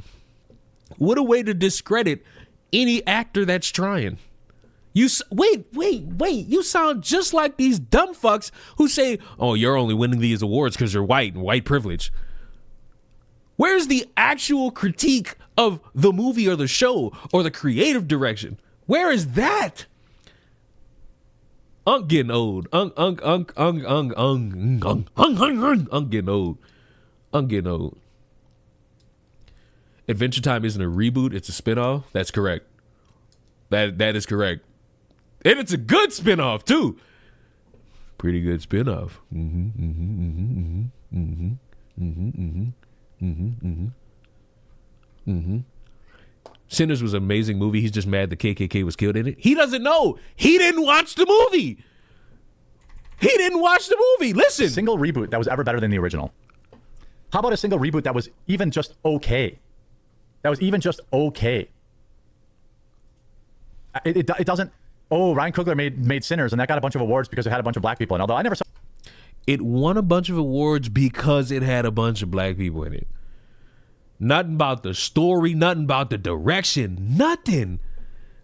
What a way to discredit any actor that's trying. Wait. You sound just like these dumb fucks who say, oh, you're only winning these awards because you're white and white privilege. Where's the actual critique of the movie or the show or the creative direction? Where is that? I'm getting old. I'm getting old. I'm getting old. Adventure Time isn't a reboot, it's a spinoff. That's correct. That is correct. And it's a good spinoff too. Pretty good spinoff. Sinners was an amazing movie. He's just mad the KKK was killed in it. He doesn't know. He didn't watch the movie. He didn't watch the movie. Listen. Single reboot that was ever better than the original. How about a single reboot that was even just okay? That was even just okay. It doesn't. Oh, Ryan Coogler made Sinners, and that got a bunch of awards because it had a bunch of black people. And although I never saw, it won a bunch of awards because it had a bunch of black people in it. Nothing about the story, nothing about the direction, nothing,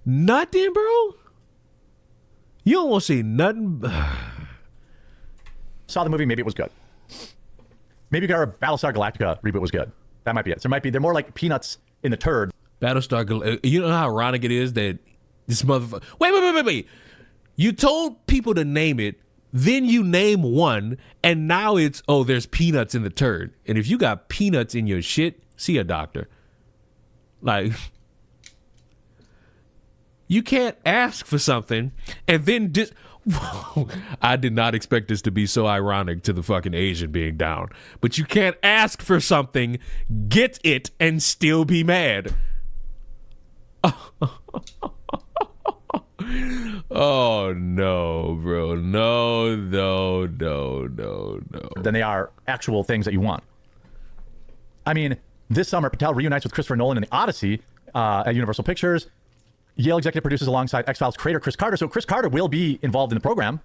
bro. You don't want to say nothing. saw the movie, maybe it was good. Maybe our Battlestar Galactica reboot was good. That might be it. So they're more like peanuts in the turd. Battlestar, you know how ironic it is that this motherfucker. Wait. You told people to name it, then you name one, and now it's, oh, there's peanuts in the turd. And if you got peanuts in your shit, see a doctor. Like, you can't ask for something and then just. I did not expect this to be so ironic to the fucking Asian being down. But you can't ask for something, get it, and still be mad. Oh no, bro. No. Than they are actual things that you want. I mean, this summer, Patel reunites with Christopher Nolan in The Odyssey at Universal Pictures. Yale executive produces alongside X-Files creator Chris Carter. So Chris Carter will be involved in the program.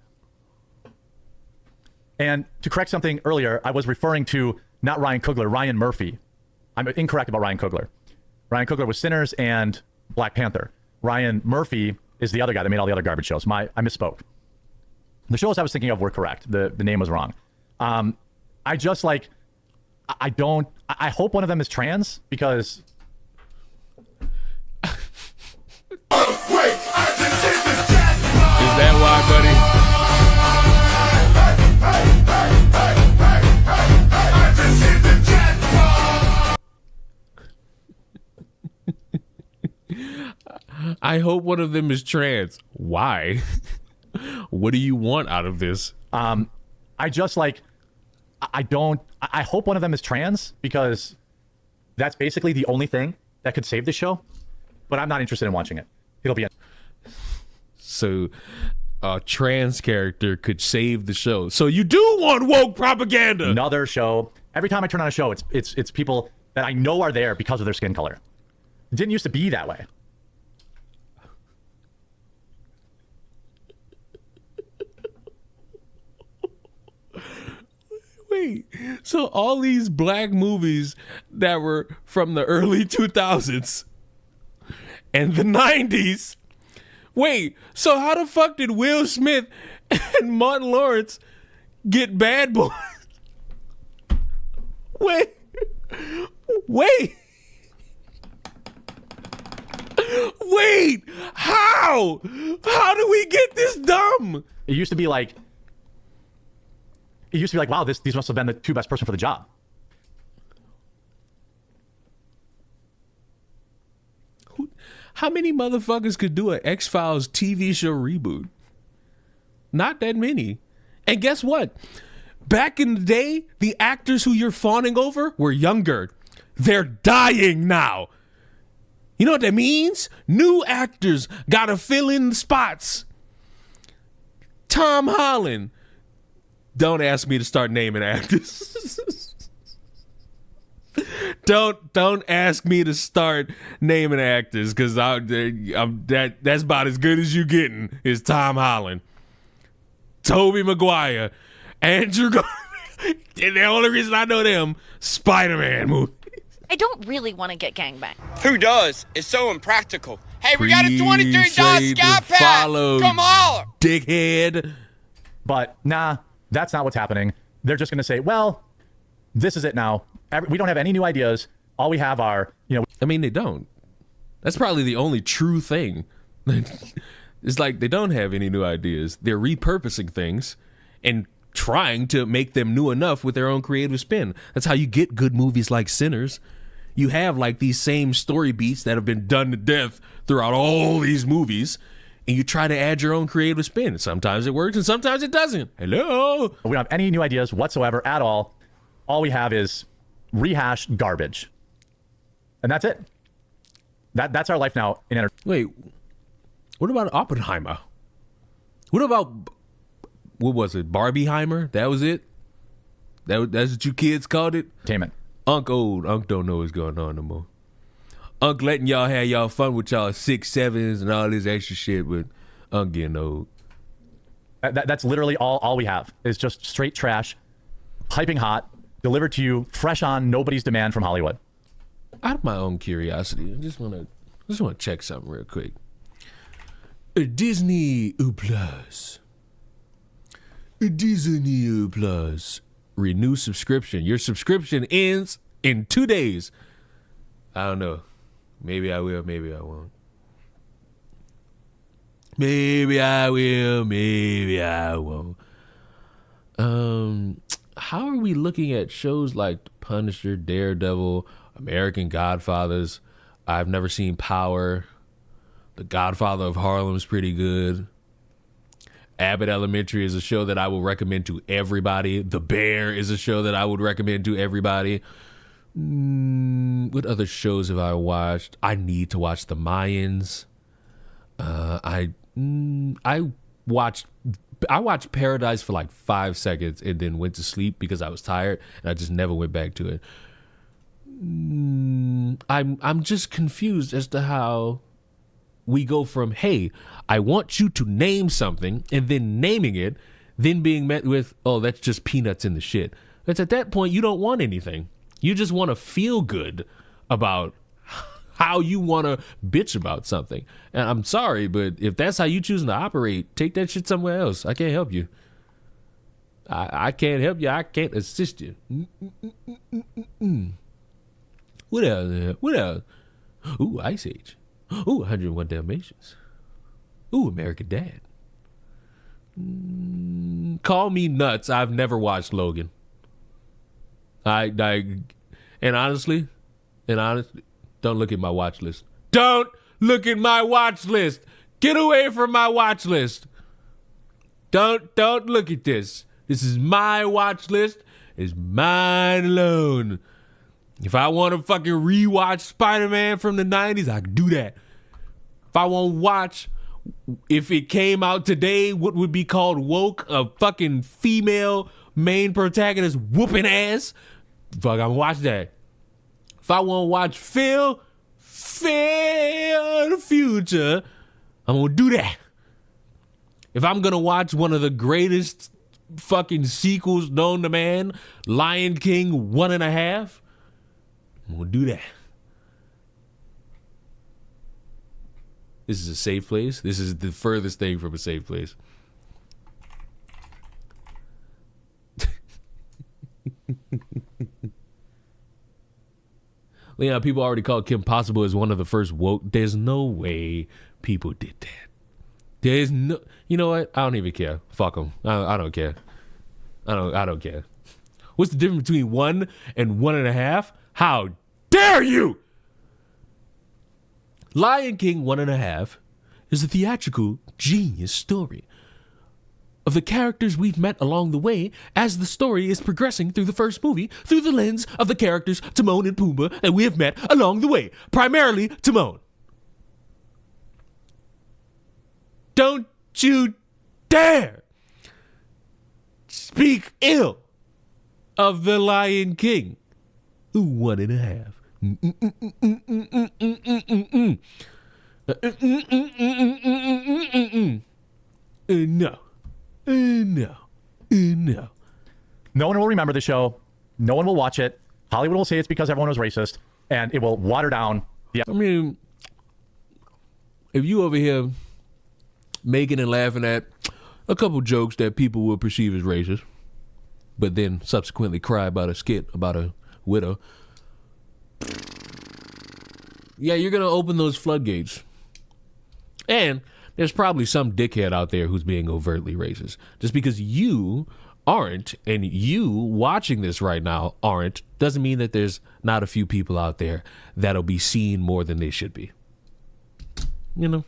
And to correct something earlier, I was referring to not Ryan Coogler, Ryan Murphy. I'm incorrect about Ryan Coogler. Ryan Coogler was Sinners and Black Panther. Ryan Murphy is the other guy that made all the other garbage shows. I misspoke. The shows I was thinking of were correct. The name was wrong. I hope one of them is trans because... Is that why, buddy? I hope one of them is trans. Why? What do you want out of this? I hope one of them is trans because that's basically the only thing that could save the show. But I'm not interested in watching it. It'll be... So a trans character could save the show. So you do want woke propaganda. Another show. Every time I turn on a show, it's people that I know are there because of their skin color. It didn't used to be that way. Wait, so all these black movies that were from the early 2000s and the 90s. Wait, so how the fuck did Will Smith and Martin Lawrence get Bad Boys? Wait. Wait, how? How do we get this dumb? It used to be like, wow, these must have been the two best person for the job. How many motherfuckers could do an X-Files TV show reboot? Not that many. And guess what? Back in the day, the actors who you're fawning over were younger. They're dying now. You know what that means? New actors gotta fill in the spots. Tom Holland. Don't ask me to start naming actors. Don't ask me to start naming actors because that's about as good as you getting is Tom Holland, Tobey Maguire, Andrew Garfield. And the only reason I know them, Spider-Man movie. I don't really want to get gangbanged. Who does? It's so impractical. Hey, we got a $23 sky pack. Come on, dickhead. But nah, that's not what's happening. They're just going to say, well, this is it now. We don't have any new ideas. All we have are, I mean, they don't. That's probably the only true thing. It's like they don't have any new ideas. They're repurposing things and trying to make them new enough with their own creative spin. That's how you get good movies like Sinners. You have like these same story beats that have been done to death throughout all these movies, and you try to add your own creative spin. Sometimes it works and sometimes it doesn't. Hello? We don't have any new ideas whatsoever at all. All we have is rehashed garbage. And that's it. That's our life now in entertainment. Wait, what about Oppenheimer? What about, what was it, Barbieheimer? That was it? That's what you kids called it? Entertainment. Unc old. Unc don't know what's going on no more. Unc letting y'all have y'all fun with y'all 6, 7s and all this extra shit, but Unc getting old. That's literally all we have is just straight trash, piping hot, delivered to you fresh on nobody's demand from Hollywood. Out of my own curiosity, I just want to check something real quick. Disney Plus. Disney Plus. Renew subscription. Your subscription ends in 2 days. I don't know. Maybe I will, maybe I won't. Maybe I will, maybe I won't. How are we looking at shows like Punisher, Daredevil, American Godfathers? I've never seen Power. The Godfather of Harlem's pretty good. Abbott Elementary is a show that I will recommend to everybody. The Bear is a show that I would recommend to everybody. What other shows have I watched? I need to watch The Mayans. I watched Paradise for like 5 seconds and then went to sleep because I was tired, and I just never went back to it. I'm just confused as to how we go from, hey, I want you to name something, and then naming it, then being met with, oh, that's just peanuts in the shit. It's at that point you don't want anything. You just want to feel good about how you want to bitch about something. And I'm sorry, but if that's how you choosing to operate, take that shit somewhere else. I can't help you. I can't help you. I can't assist you. What else? What else? Ooh, Ice Age. Ooh, 101 Dalmatians. Ooh, American Dad. Call me nuts. I've never watched Logan. And honestly, don't look at my watch list. Don't look at my watch list. Get away from my watch list. Don't look at this. This is my watch list. It's mine alone. If I want to fucking rewatch Spider-Man from the 90s, I can do that. If I want to watch, if it came out today, what would be called woke, a fucking female main protagonist whooping ass, fuck, I'm gonna watch that. If I want to watch Phil the Future, I'm gonna do that. If I'm gonna watch one of the greatest fucking sequels known to man, Lion King 1.5, I'm gonna do that. This is a safe place. This is the furthest thing from a safe place. Yeah, people already called Kim Possible as one of the first woke. There's no way people did that. There's no. You know what? I don't even care. Fuck them. I don't care. I don't care. What's the difference between 1 and 1.5? How dare you? Lion King 1.5 is a theatrical genius story of the characters we've met along the way as the story is progressing through the first movie through the lens of the characters Timon and Pumbaa that we have met along the way. Primarily Timon. Don't you dare speak ill of the Lion King. 1.5. No. No one will remember the show. No one will watch it. Hollywood will say it's because everyone was racist, and it will water down the. I mean, if you over here making and laughing at a couple jokes that people will perceive as racist, but then subsequently cry about a skit about a widow, yeah, you're going to open those floodgates. And there's probably some dickhead out there who's being overtly racist. Just because you aren't, and you watching this right now aren't, doesn't mean that there's not a few people out there that'll be seen more than they should be. You know?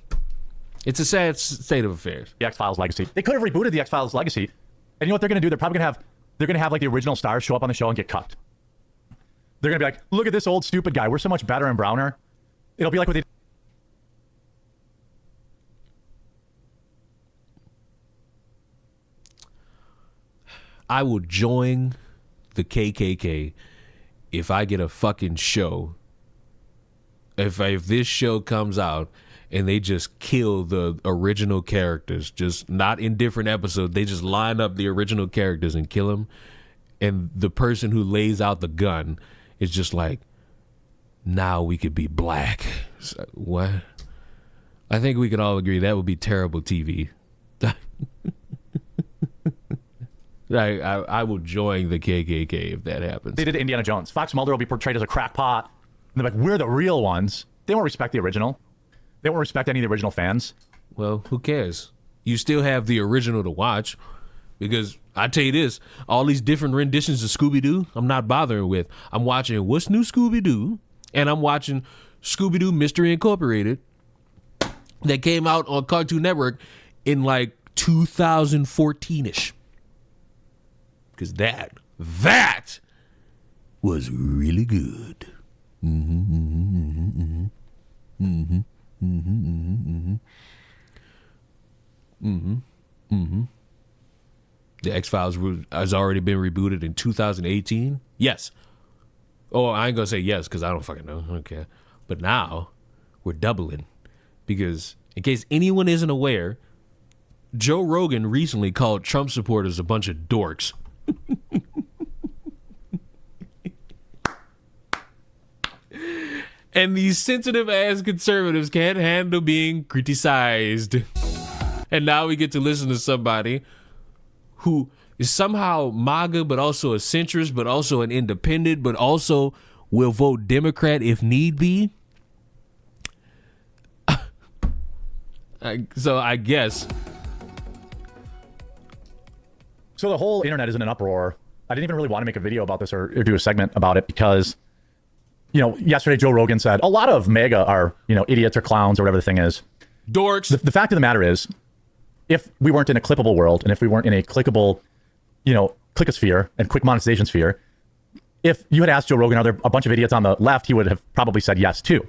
It's a sad state of affairs. The X-Files legacy. They could have rebooted the X-Files legacy. And you know what they're going to do? They're probably going to have like the original stars show up on the show and get cut. They're going to be like, look at this old stupid guy. We're so much better and browner. It'll be like what they. I will join the KKK if I get a fucking show. If this show comes out and they just kill the original characters, just not in different episodes, they just line up the original characters and kill them, and the person who lays out the gun is just like, now we could be black. So, what? I think we can all agree that would be terrible TV. I will join the KKK if that happens. They did Indiana Jones. Fox Mulder will be portrayed as a crackpot. And they're like, we're the real ones. They won't respect the original. They won't respect any of the original fans. Well, who cares? You still have the original to watch. Because I tell you this, all these different renditions of Scooby-Doo, I'm not bothering with. I'm watching What's New Scooby-Doo, and I'm watching Scooby-Doo Mystery Incorporated that came out on Cartoon Network in like 2014-ish. Because that was really good. The X-Files has already been rebooted in 2018. Yes. Oh, I ain't gonna say yes because I don't fucking know. Okay. But now we're doubling because in case anyone isn't aware, Joe Rogan recently called Trump supporters a bunch of dorks. And these sensitive ass conservatives can't handle being criticized. And now we get to listen to somebody who is somehow MAGA, but also a centrist, but also an independent, but also will vote Democrat if need be. So I guess. So the whole internet is in an uproar. I didn't even really want to make a video about this or do a segment about it because, you know, yesterday Joe Rogan said a lot of MAGA are, you know, idiots or clowns or whatever the thing is. Dorks. The fact of the matter is, if we weren't in a clippable world and if we weren't in a clickable, you know, clickosphere and quick monetization sphere, if you had asked Joe Rogan, are there a bunch of idiots on the left, he would have probably said yes too.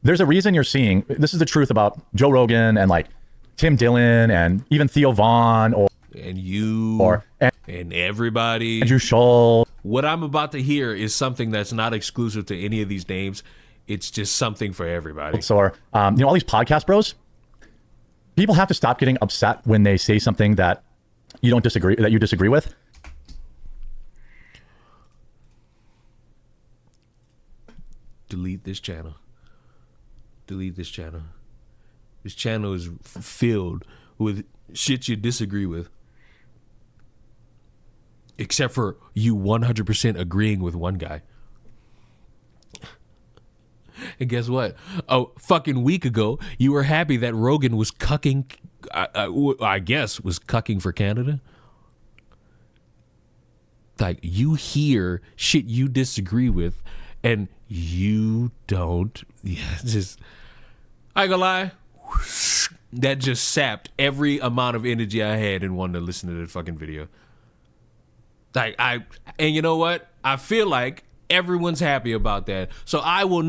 There's a reason you're seeing, this is the truth about Joe Rogan and like Tim Dillon and even Theo Vaughn and you and everybody. Andrew Schultz. What I'm about to hear is something that's not exclusive to any of these names. It's just something for everybody. Or, you know, all these podcast bros. People have to stop getting upset when they say something that you disagree with. Delete this channel. Delete this channel. This channel is filled with shit you disagree with. Except for you 100% agreeing with one guy. And guess what? A fucking week ago, you were happy that Rogan was cucking, I guess, was cucking for Canada. Like, you hear shit you disagree with, and you don't. Yeah, just, I ain't gonna lie. That just sapped every amount of energy I had and wanted to listen to the fucking video. Like, and you know what? I feel like everyone's happy about that. So I would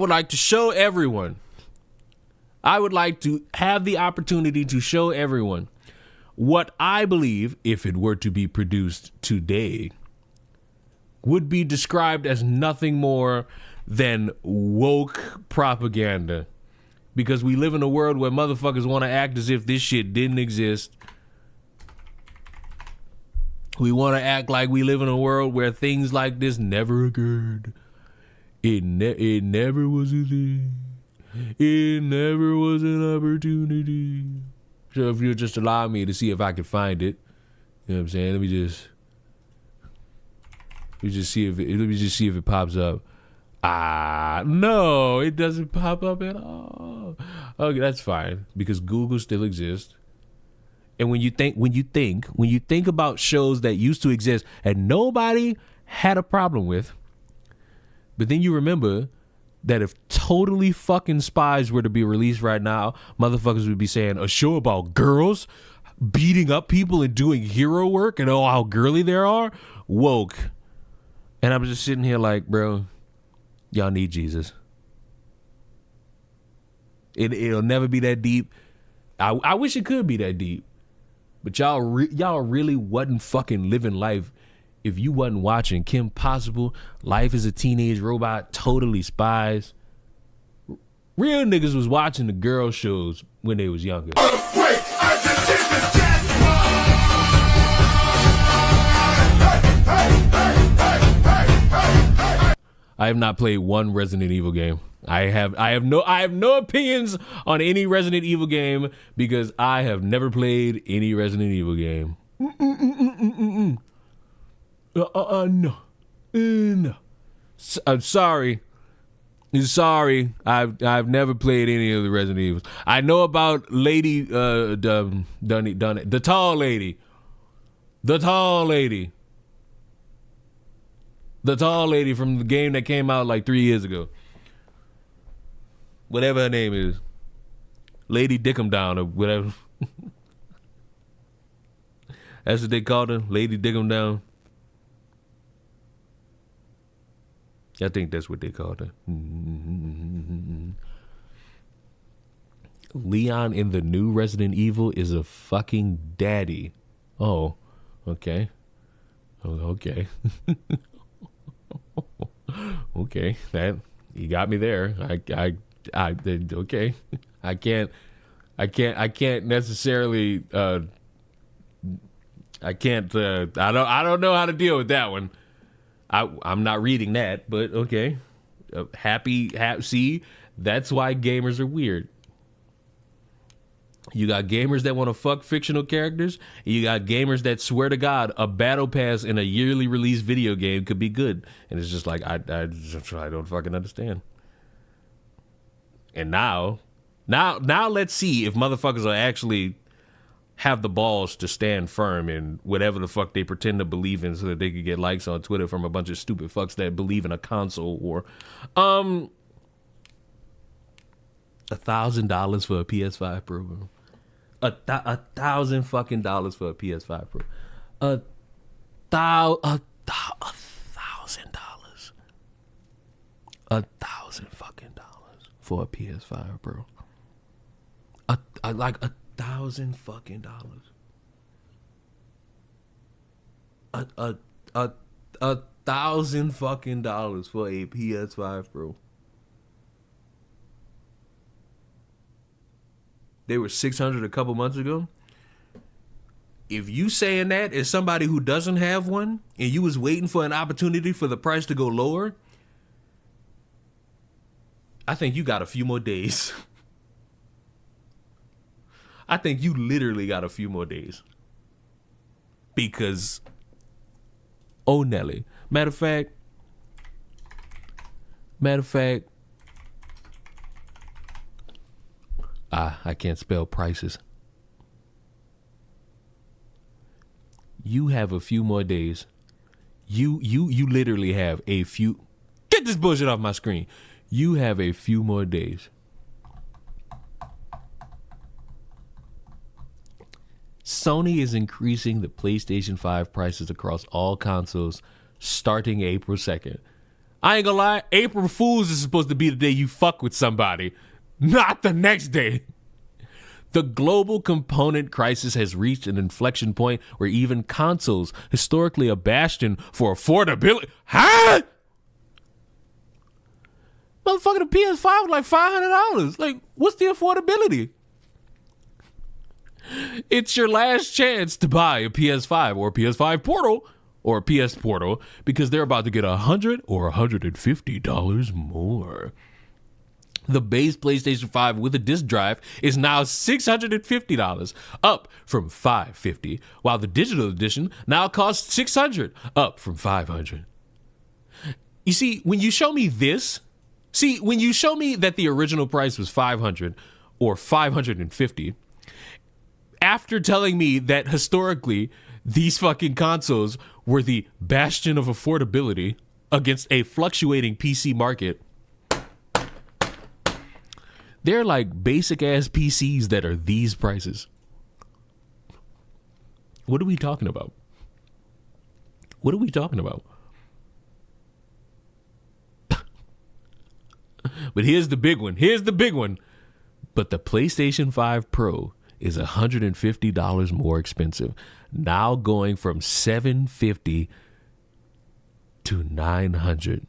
like to show everyone. I would like to have the opportunity to show everyone what I believe, if it were to be produced today, would be described as nothing more than woke propaganda. Because we live in a world where motherfuckers want to act as if this shit didn't exist. We want to act like we live in a world where things like this never occurred. It never was a thing. It never was an opportunity. So if you'll just allow me to see if I can find it, you know what I'm saying? Let me just see if it pops up. No, it doesn't pop up at all. Okay, that's fine because Google still exists. And when you think about shows that used to exist and nobody had a problem with, but then you remember that if Totally Fucking Spies were to be released right now, motherfuckers would be saying a show about girls beating up people and doing hero work and oh how girly they are, woke. And I'm just sitting here like, bro, y'all need Jesus. It'll never be that deep. I wish it could be that deep. But y'all really wasn't fucking living life if you wasn't watching Kim Possible, Life as a Teenage Robot, Totally Spies. Real niggas was watching the girl shows when they was younger. I have not played one Resident Evil game. I have no opinions on any Resident Evil game because I have never played any Resident Evil game. No. I'm sorry. I've never played any of the Resident Evils. I know about Lady the tall lady. The tall lady from the game that came out like 3 years ago. Whatever her name is. Lady Dickum Down or whatever. That's what they called her? Lady Dig 'em Down? I think that's what they called her. Leon in the new Resident Evil is a fucking daddy. Oh, okay. Okay. Okay, that you got me there. Okay. I can't necessarily I don't know how to deal with that one. I'm not reading that, but okay. Happy. See, that's why gamers are weird. You got gamers that want to fuck fictional characters, and you got gamers that swear to God a battle pass in a yearly release video game could be good. And it's just like, I don't fucking understand. And now let's see if motherfuckers will actually have the balls to stand firm in whatever the fuck they pretend to believe in so that they could get likes on Twitter from a bunch of stupid fucks that believe in a console war. $1,000 for a PS5 Pro, bro. $1,000 fucking dollars for a PS5 Pro. $1,000. $1,000 fucking dollars for a PS5 Pro. Like $1,000 fucking dollars. $1,000 fucking dollars for a PS5 Pro. They were $600 a couple months ago. If you saying that as somebody who doesn't have one and you was waiting for an opportunity for the price to go lower, I think you got a few more days. I think you literally got a few more days. Because, oh Nelly. Matter of fact, I can't spell prices. You have a few more days. You literally have a few. Get this bullshit off my screen. You have a few more days. Sony is increasing the PlayStation 5 prices across all consoles starting April 2nd. I ain't gonna lie, April Fools is supposed to be the day you fuck with somebody, not the next day. The global component crisis has reached an inflection point where even consoles, historically a bastion for affordability, motherfucking the PS5 was like $500. Like, what's the affordability? It's your last chance to buy a PS5 or a PS5 Portal or a PS Portal because they're about to get $100 or $150 more. The base PlayStation 5 with a disc drive is now $650, up from $550, while the digital edition now costs $600, up from $500. You see, when you show me this, when you show me that the original price was $500 or $550, after telling me that historically these fucking consoles were the bastion of affordability against a fluctuating PC market, they're like basic ass PCs that are these prices. What are we talking about? What are we talking about? But here's the big one. But the PlayStation 5 Pro is $150 more expensive, now going from $750 to $900.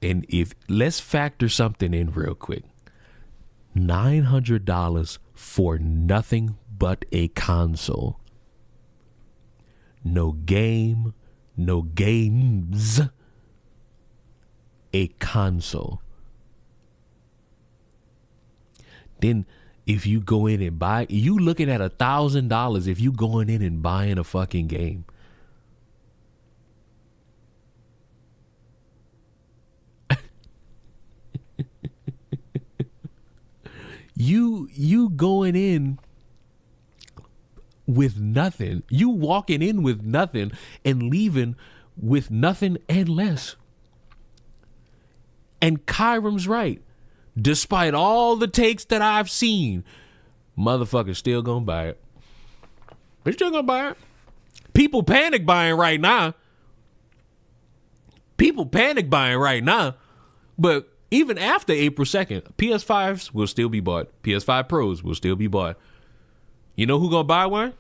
And let's factor something in real quick. $900 for nothing but a console. No game, no games. A console. Then if you go in and buy, you looking at $1,000 if you going in and buying a fucking game. You going in with nothing. You walking in with nothing and leaving with nothing and less. And Kyram's right. Despite all the takes that I've seen, motherfuckers still gonna buy it. They're still gonna buy it. People panic buying right now. But even after April 2nd, PS5s will still be bought. PS5 Pros will still be bought. You know who gonna buy one?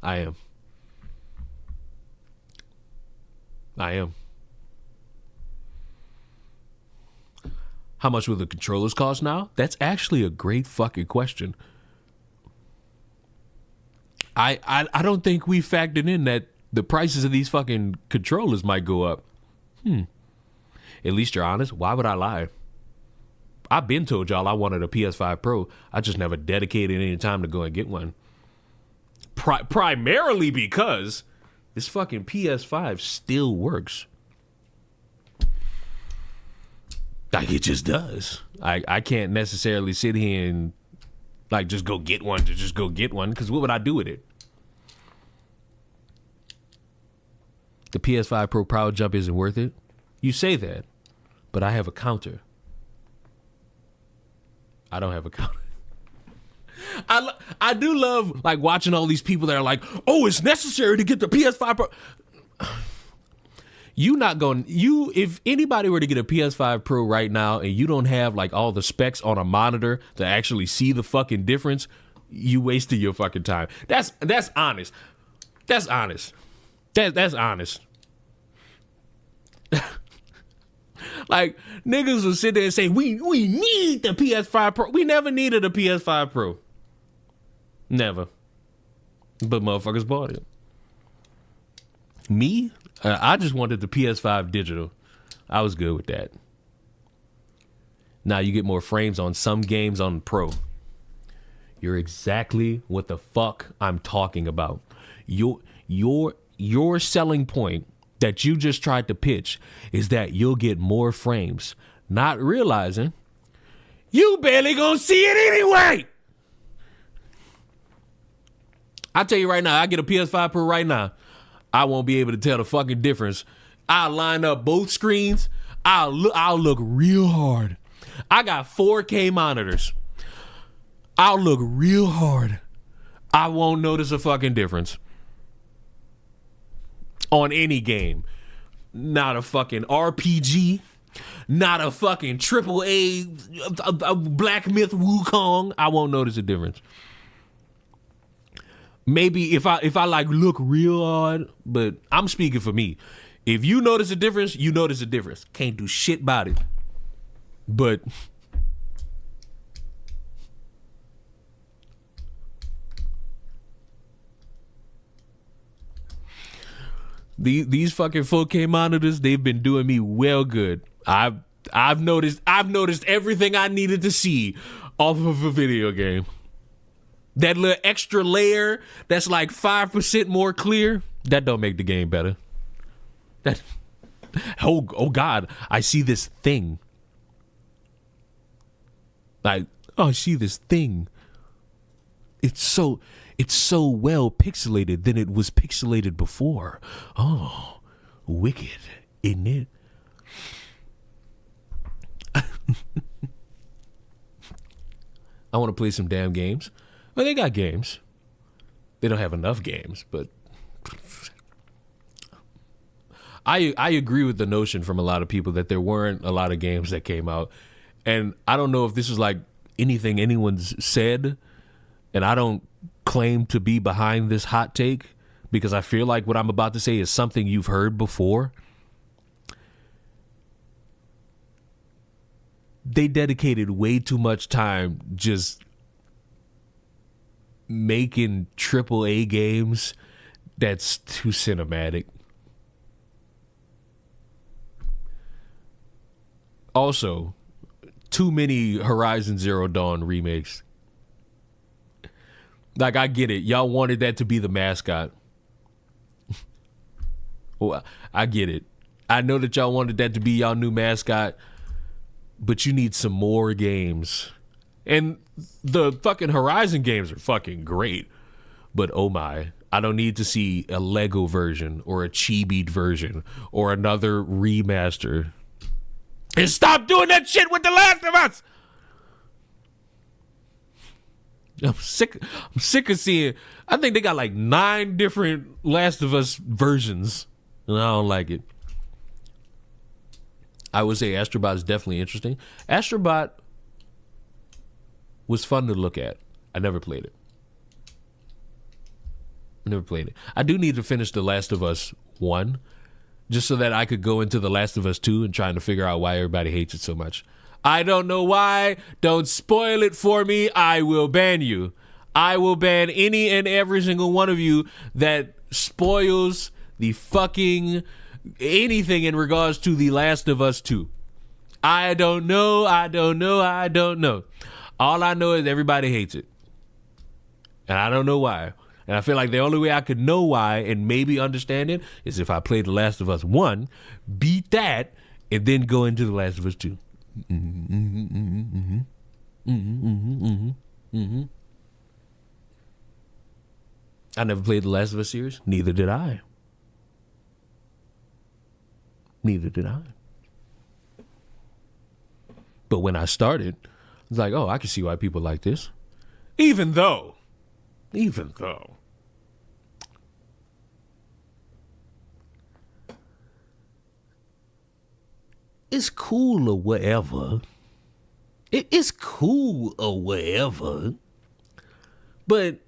I am. How much will the controllers cost now? That's actually a great fucking question. I don't think we factored in that the prices of these fucking controllers might go up. At least you're honest. Why would I lie? I've been told y'all I wanted a PS5 Pro. I just never dedicated any time to go and get one. Primarily because this fucking PS5 still works. Like, it just does. I can't necessarily sit here and like just go get one to just go get one, because what would I do with it? The PS5 Pro power jump isn't worth it. You say that, but I have a counter. I don't have a counter. I do love like watching all these people that are like, oh, it's necessary to get the PS5 Pro. If anybody were to get a PS5 Pro right now and you don't have like all the specs on a monitor to actually see the fucking difference, you wasted your fucking time. That's honest. That's honest. That's honest. Like, niggas will sit there and say, we need the PS5 Pro. We never needed a PS5 Pro. Never. But motherfuckers bought it. Me? I just wanted the PS5 digital. I was good with that. Now you get more frames on some games on Pro. You're exactly what the fuck I'm talking about. Your selling point that you just tried to pitch is that you'll get more frames, not realizing you barely gonna see it anyway. I tell you right now, I get a PS5 Pro right now, I won't be able to tell the fucking difference. I'll line up both screens. I'll look real hard. I got 4K monitors. I'll look real hard. I won't notice a fucking difference on any game. Not a fucking RPG. Not a fucking AAA a Black Myth Wukong. I won't notice a difference. Maybe if I like look real hard, but I'm speaking for me. If you notice a difference, you notice a difference. Can't do shit about it. But these fucking 4K monitors, they've been doing me well good. I've noticed everything I needed to see off of a video game. That little extra layer that's like 5% more clear, that don't make the game better. That oh God, I see this thing. Like, oh, I see this thing. It's so well pixelated than it was pixelated before. Oh, wicked, isn't it? I want to play some damn games. Well, they got games. They don't have enough games, but I agree with the notion from a lot of people that there weren't a lot of games that came out. And I don't know if this is like anything anyone's said, and I don't claim to be behind this hot take because I feel like what I'm about to say is something you've heard before. They dedicated way too much time just making AAA games that's too cinematic. Also, too many Horizon Zero Dawn remakes. Like, I get it. Y'all wanted that to be the mascot. Well, I get it. I know that y'all wanted that to be y'all new mascot. but you need some more games. And the fucking Horizon games are fucking great. But oh my, I don't need to see a Lego version or a chibied version or another remaster. And stop doing that shit with The Last of Us. I'm sick of seeing. I think they got like 9 different Last of Us versions, and I don't like it. I would say Astrobot is definitely interesting. Astrobot was fun to look at. I never played it. I do need to finish The Last of Us 1, just so that I could go into The Last of Us 2 and trying to figure out why everybody hates it so much. I don't know why. Don't spoil it for me. I will ban you. I will ban any and every single one of you that spoils the fucking anything in regards to The Last of Us 2. I don't know. All I know is everybody hates it. And I don't know why. And I feel like the only way I could know why and maybe understand it is if I played The Last of Us 1, beat that, and then go into The Last of Us 2. I never played The Last of Us series. Neither did I. But when I started, I was like, oh, I can see why people like this. Even though it's cool or whatever. It's cool or whatever. But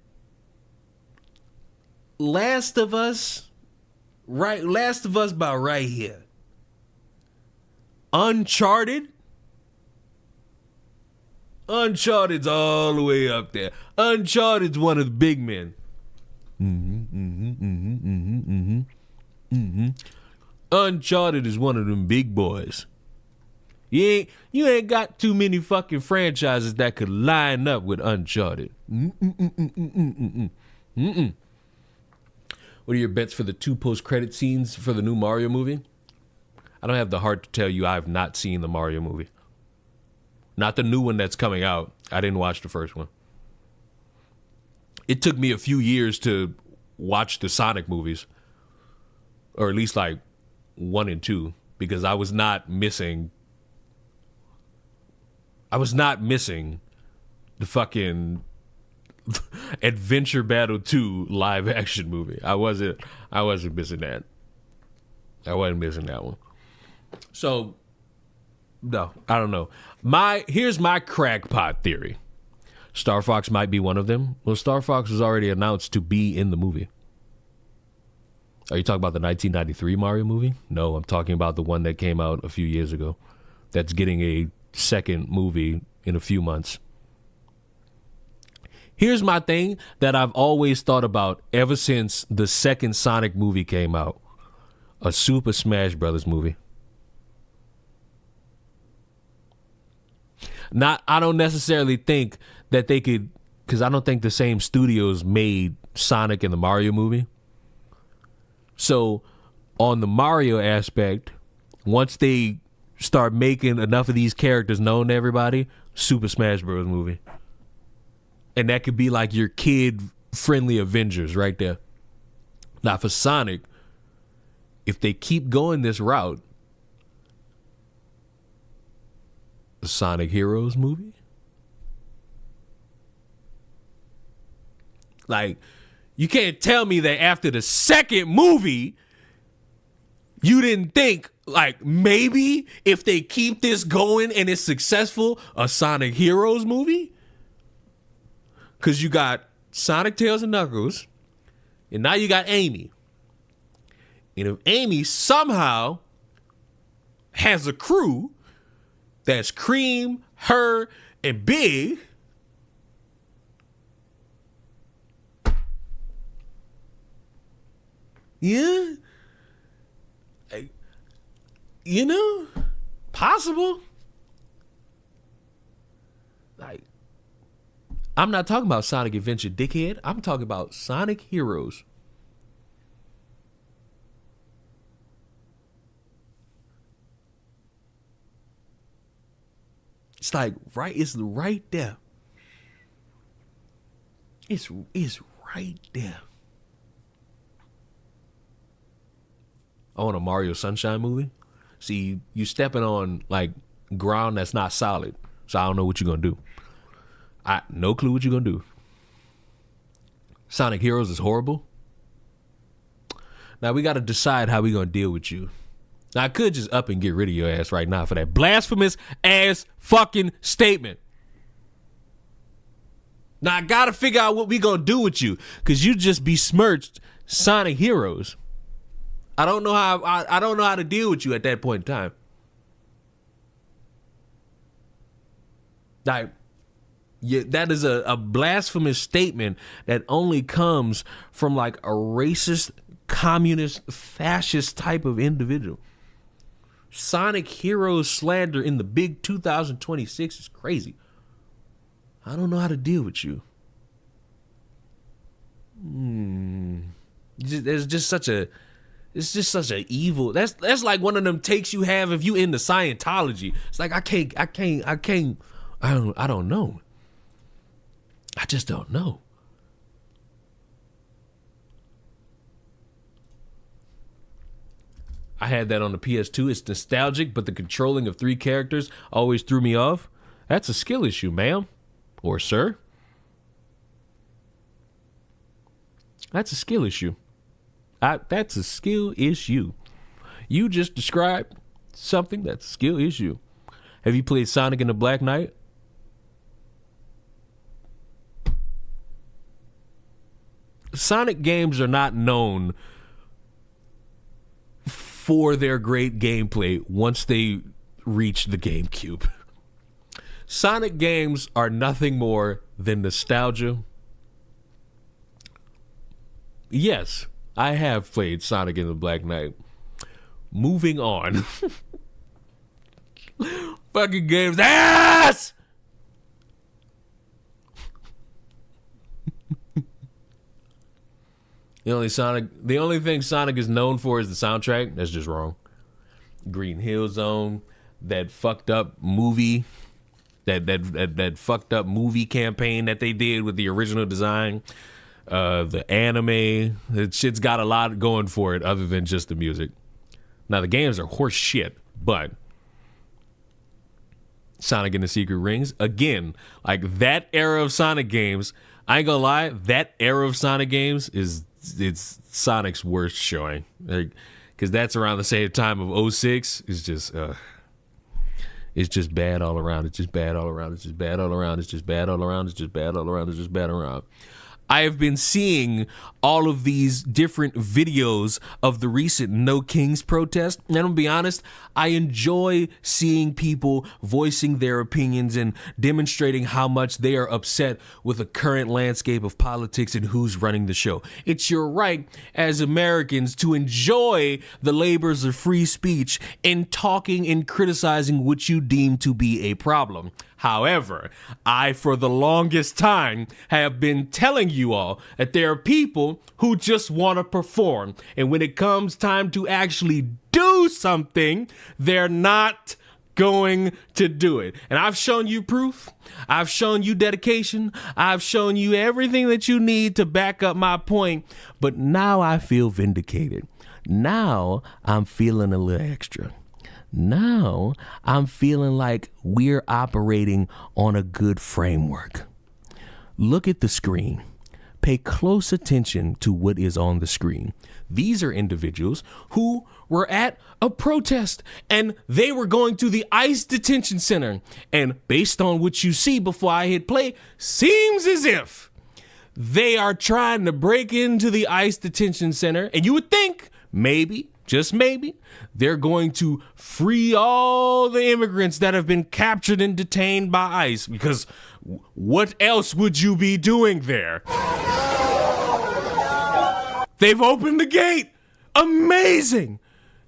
Last of Us about right here. Uncharted's all the way up there. Uncharted's one of the big men. Uncharted is one of them big boys. You ain't got too many fucking franchises that could line up with Uncharted. What are your bets for the 2 post-credit scenes for the new Mario movie? I don't have the heart to tell you I've not seen the Mario movie. Not the new one that's coming out. I didn't watch the first one. It took me a few years to watch the Sonic movies. Or at least like 1 and 2. Because I was not missing the fucking Adventure Battle 2 live action movie. I wasn't missing that. I wasn't missing that one. So, no, I don't know. Here's my crackpot theory. Star Fox might be one of them. Well, Star Fox was already announced to be in the movie. Are you talking about the 1993 Mario movie? No, I'm talking about the one that came out a few years ago. That's getting a second movie in a few months. Here's my thing that I've always thought about ever since the second Sonic movie came out. A Super Smash Brothers movie. I don't necessarily think that they could, because I don't think the same studios made Sonic and the Mario movie. So on the Mario aspect, once they start making enough of these characters known to everybody, Super Smash Bros. Movie. And that could be like your kid-friendly Avengers right there. Now for Sonic, if they keep going this route, the Sonic Heroes movie? Like, you can't tell me that after the second movie, you didn't think, like, maybe if they keep this going and it's successful, a Sonic Heroes movie? Because you got Sonic, Tails, and Knuckles, and now you got Amy. And if Amy somehow has a crew that's Cream, her, and Big, yeah, you know, possible. Like, I'm not talking about Sonic Adventure, dickhead. I'm talking about Sonic Heroes. It's like it's right there. It's right there. I want a Mario Sunshine movie. See, you stepping on like ground that's not solid, so I don't know what you're gonna do. No clue what you're gonna do. Sonic Heroes is horrible. Now we got to decide how we gonna deal with you. Now I could just up and get rid of your ass right now for that blasphemous ass fucking statement. Now I gotta figure out what we gonna do with you, cause you just besmirched Sonic Heroes. I don't know how I don't know how to deal with you at that point in time. Like, yeah, that is a blasphemous statement that only comes from like a racist, communist, fascist type of individual. Sonic Heroes slander in the big 2026 is crazy. I don't know how to deal with you. It's just such a evil. That's like one of them takes you have if you into Scientology. It's like I don't know. I just don't know. I had that on the PS2. It's nostalgic, but the controlling of 3 characters always threw me off. That's a skill issue, ma'am. Or sir. That's a skill issue. That's a skill issue. You just described something that's a skill issue. Have you played Sonic and the Black Knight? Sonic games are not known for their great gameplay once they reach the GameCube. Sonic games are nothing more than nostalgia. Yes, I have played Sonic and the Black Knight. Moving on. Fucking games ass! The only thing Sonic is known for is the soundtrack. That's just wrong. Green Hill Zone, that fucked up movie, that fucked up movie campaign that they did with the original design, the anime. That shit's got a lot going for it other than just the music. Now the games are horse shit, but Sonic and the Secret Rings, again, like that era of Sonic games, I ain't gonna lie, that era of Sonic games it's Sonic's worst showing, because that's around the same time of 06. It's just bad all around. It's just bad all around. It's just bad all around. It's just bad all around. It's just bad all around. It's just bad around. I have been seeing all of these different videos of the recent No Kings protest. And I'm gonna be honest, I enjoy seeing people voicing their opinions and demonstrating how much they are upset with the current landscape of politics and who's running the show. It's your right as Americans to enjoy the labors of free speech in talking and criticizing what you deem to be a problem. However, I, for the longest time, have been telling you all that there are people who just want to perform. And when it comes time to actually do something, they're not going to do it. And I've shown you proof. I've shown you dedication. I've shown you everything that you need to back up my point. But now I feel vindicated. Now I'm feeling a little extra. Now I'm feeling like we're operating on a good framework. Look at the screen. Pay close attention to what is on the screen. These are individuals who were at a protest and they were going to the ICE detention center. And based on what you see before I hit play, seems as if they are trying to break into the ICE detention center. And you would think maybe, just maybe, they're going to free all the immigrants that have been captured and detained by ICE, because what else would you be doing there? They've opened the gate. Amazing.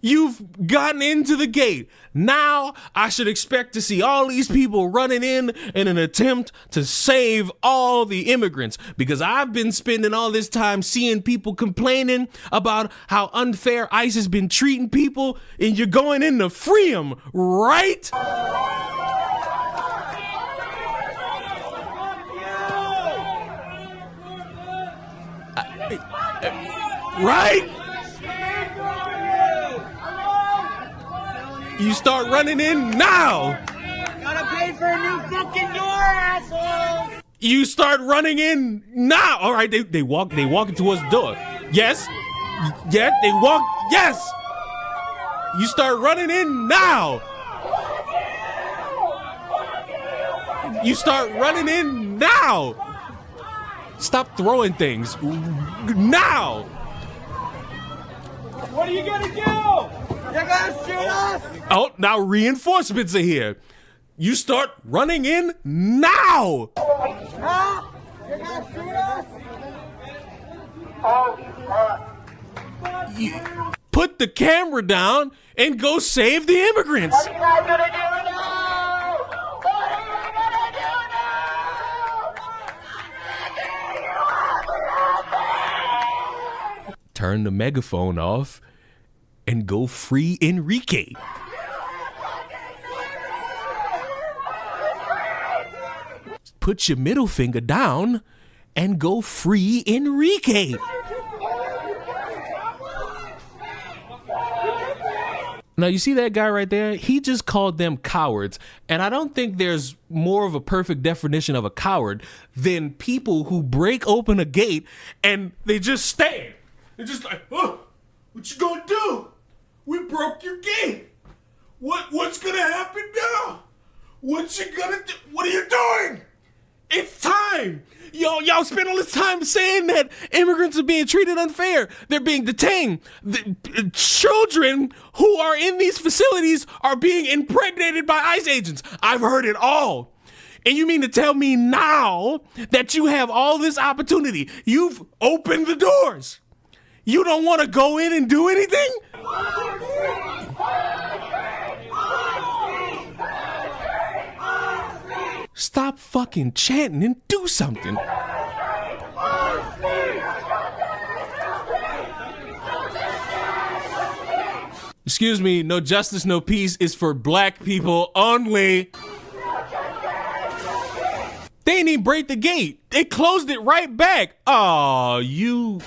You've gotten into the gate. Now I should expect to see all these people running in an attempt to save all the immigrants, because I've been spending all this time seeing people complaining about how unfair ICE has been treating people, and you're going in to free them, right? right? You start running in now. Gotta pay for a new fucking door, asshole! You start running in now. All right, they walking towards the door. Yes. Yeah, they walk. Yes. You start running in now. You start running in now. Stop throwing things now. What are you gonna do? You're gonna shoot us? Oh, now reinforcements are here. You start running in now. Huh? You're gonna shoot us? You put the camera down and go save the immigrants. What are you guys gonna do now? What are you gonna do now? Turn the megaphone off and go free Enrique. Put your middle finger down and go free Enrique. Now, you see that guy right there? He just called them cowards. And I don't think there's more of a perfect definition of a coward than people who break open a gate and they just stand. They're just like, oh, what you gonna do? We broke your gate. What's gonna happen now? What you gonna do? What are you doing? It's time. Y'all spend all this time saying that immigrants are being treated unfair. They're being detained. The children who are in these facilities are being impregnated by ICE agents. I've heard it all. And you mean to tell me now that you have all this opportunity? You've opened the doors. You don't want to go in and do anything? Stop fucking chanting and do something. Excuse me, no justice, no peace is for black people only. They didn't even break the gate. They closed it right back. Oh, you...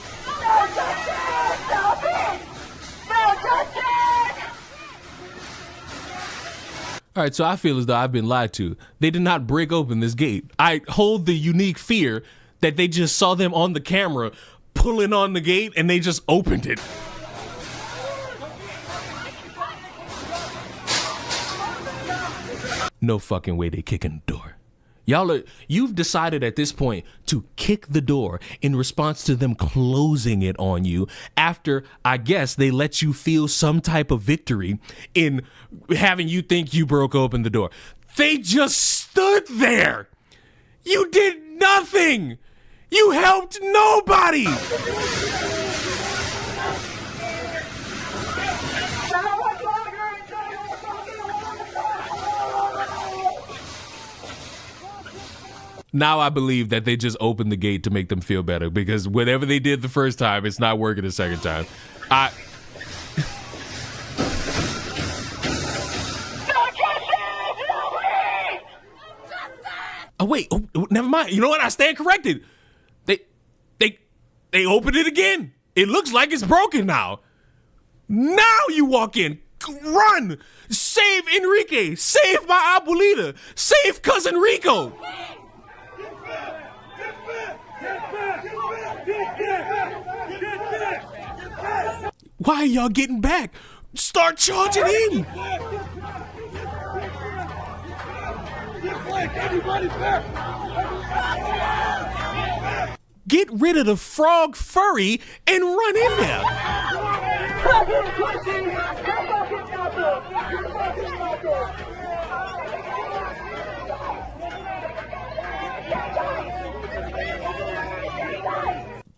All right, so I feel as though I've been lied to. They did not break open this gate. I hold the unique fear that they just saw them on the camera pulling on the gate and they just opened it. No fucking way they kicking the door. You've decided at this point to kick the door in response to them closing it on you after, I guess, they let you feel some type of victory in having you think you broke open the door. They just stood there. You did nothing. You helped nobody. Now I believe that they just opened the gate to make them feel better because whatever they did the first time, it's not working the second time. Oh wait, never mind. You know what? I stand corrected. They opened it again. It looks like it's broken now. Now you walk in. Run! Save Enrique! Save my abuelita! Save cousin Rico! Why are y'all getting back? Start charging in! Get rid of the frog furry and run in there!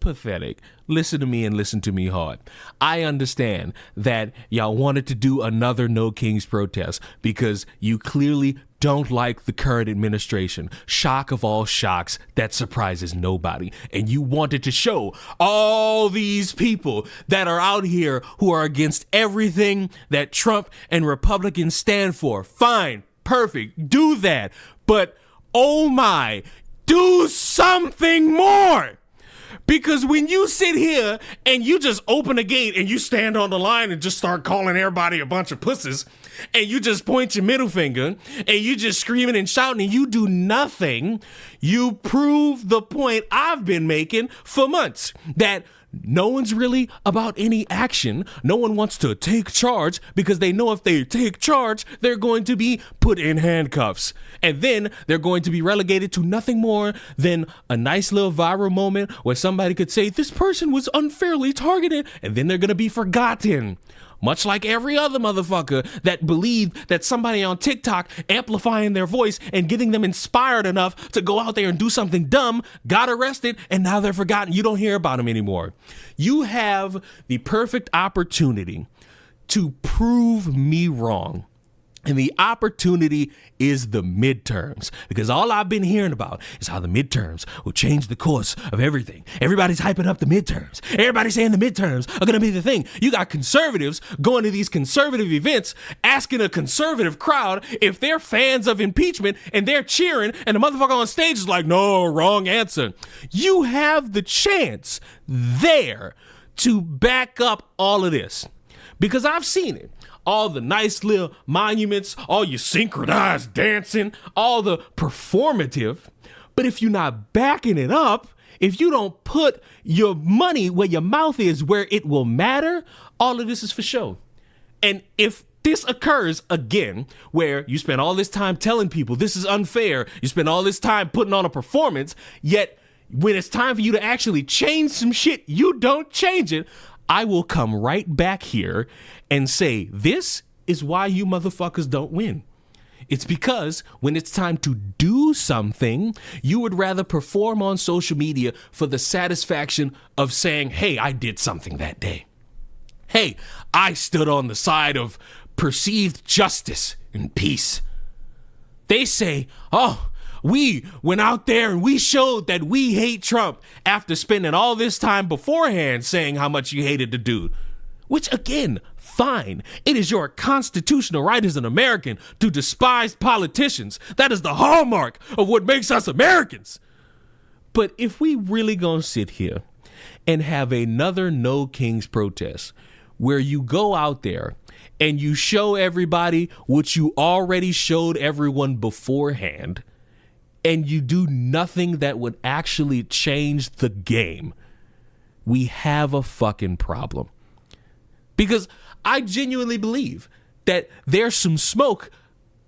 Pathetic. Listen to me and listen to me hard. I understand that y'all wanted to do another No Kings protest because you clearly don't like the current administration. Shock of all shocks, that surprises nobody. And you wanted to show all these people that are out here who are against everything that Trump and Republicans stand for. Fine, perfect, do that. But oh my, do something more. Because when you sit here and you just open a gate and you stand on the line and just start calling everybody a bunch of pussies, and you just point your middle finger and you just screaming and shouting and you do nothing, you prove the point I've been making for months, that no one's really about any action. No one wants to take charge because they know if they take charge, they're going to be put in handcuffs. And then they're going to be relegated to nothing more than a nice little viral moment where somebody could say, this person was unfairly targeted, and then they're going to be forgotten. Much like every other motherfucker that believed that somebody on TikTok amplifying their voice and getting them inspired enough to go out there and do something dumb got arrested, and now they're forgotten. You don't hear about them anymore. You have the perfect opportunity to prove me wrong. And the opportunity is the midterms, because all I've been hearing about is how the midterms will change the course of everything. Everybody's hyping up the midterms. Everybody's saying the midterms are going to be the thing. You got conservatives going to these conservative events, asking a conservative crowd if they're fans of impeachment, and they're cheering, and the motherfucker on stage is like, no, wrong answer. You have the chance there to back up all of this, because I've seen it. All the nice little monuments, all your synchronized dancing, all the performative. But if you're not backing it up, if you don't put your money where your mouth is, where it will matter, all of this is for show. And if this occurs again, where you spend all this time telling people this is unfair, you spend all this time putting on a performance, yet when it's time for you to actually change some shit, you don't change it, I will come right back here and say, this is why you motherfuckers don't win. It's because when it's time to do something, you would rather perform on social media for the satisfaction of saying, hey, I did something that day. Hey, I stood on the side of perceived justice and peace. They say, oh, we went out there and we showed that we hate Trump after spending all this time beforehand saying how much you hated the dude. Which, again, fine. It is your constitutional right as an American to despise politicians. That is the hallmark of what makes us Americans. But if we really gonna sit here and have another No Kings protest where you go out there and you show everybody what you already showed everyone beforehand, and you do nothing that would actually change the game, we have a fucking problem. Because I genuinely believe that there's some smoke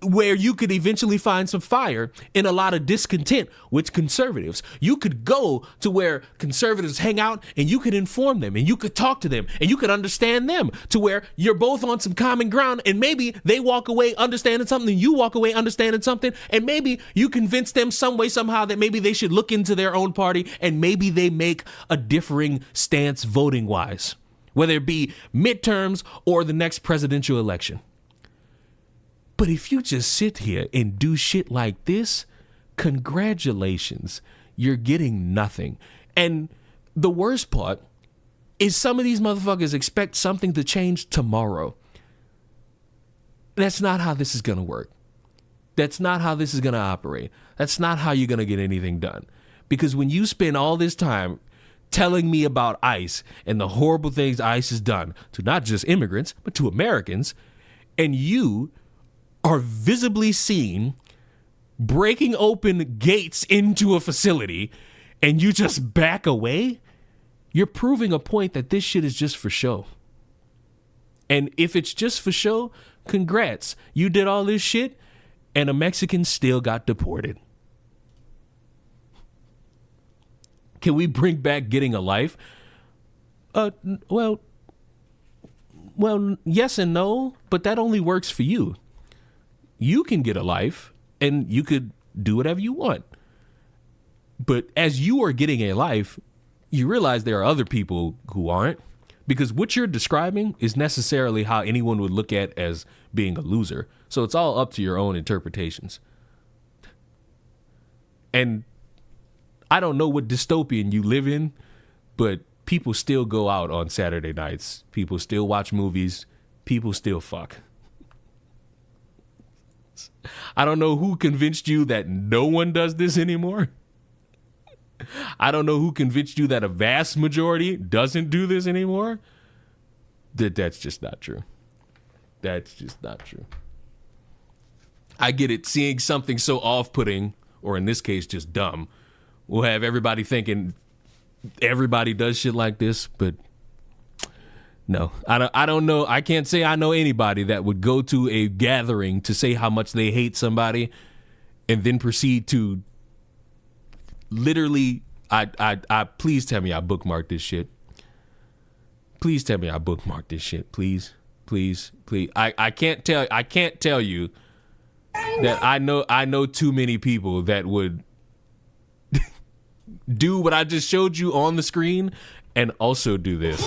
where you could eventually find some fire in a lot of discontent with conservatives. You could go to where conservatives hang out and you could inform them and you could talk to them and you could understand them, to where you're both on some common ground, and maybe they walk away understanding something, you walk away understanding something, and maybe you convince them some way, somehow, that maybe they should look into their own party and maybe they make a differing stance voting wise, whether it be midterms or the next presidential election. But if you just sit here and do shit like this, congratulations, you're getting nothing. And the worst part is some of these motherfuckers expect something to change tomorrow. That's not how this is going to work. That's not how this is going to operate. That's not how you're going to get anything done. Because when you spend all this time telling me about ICE and the horrible things ICE has done to not just immigrants, but to Americans, and you are visibly seen breaking open gates into a facility and you just back away, you're proving a point that this shit is just for show. And if it's just for show, congrats. You did all this shit and a Mexican still got deported. Can we bring back getting a life? Well, yes and no, but that only works for you. You can get a life and you could do whatever you want. But as you are getting a life, you realize there are other people who aren't, because what you're describing is necessarily how anyone would look at as being a loser. So it's all up to your own interpretations. And I don't know what dystopian you live in, but people still go out on Saturday nights. People still watch movies. People still fuck. I don't know who convinced you that no one does this anymore. I don't know who convinced you that a vast majority doesn't do this anymore. That's just not true. That's just not true. I get it. Seeing something so off-putting, or in this case, just dumb, will have everybody thinking everybody does shit like this, but no, I don't know. I can't say I know anybody that would go to a gathering to say how much they hate somebody and then proceed to literally, I please tell me I bookmarked this shit. Please tell me I bookmarked this shit. Please. I can't tell you that I know too many people that would do what I just showed you on the screen and also do this.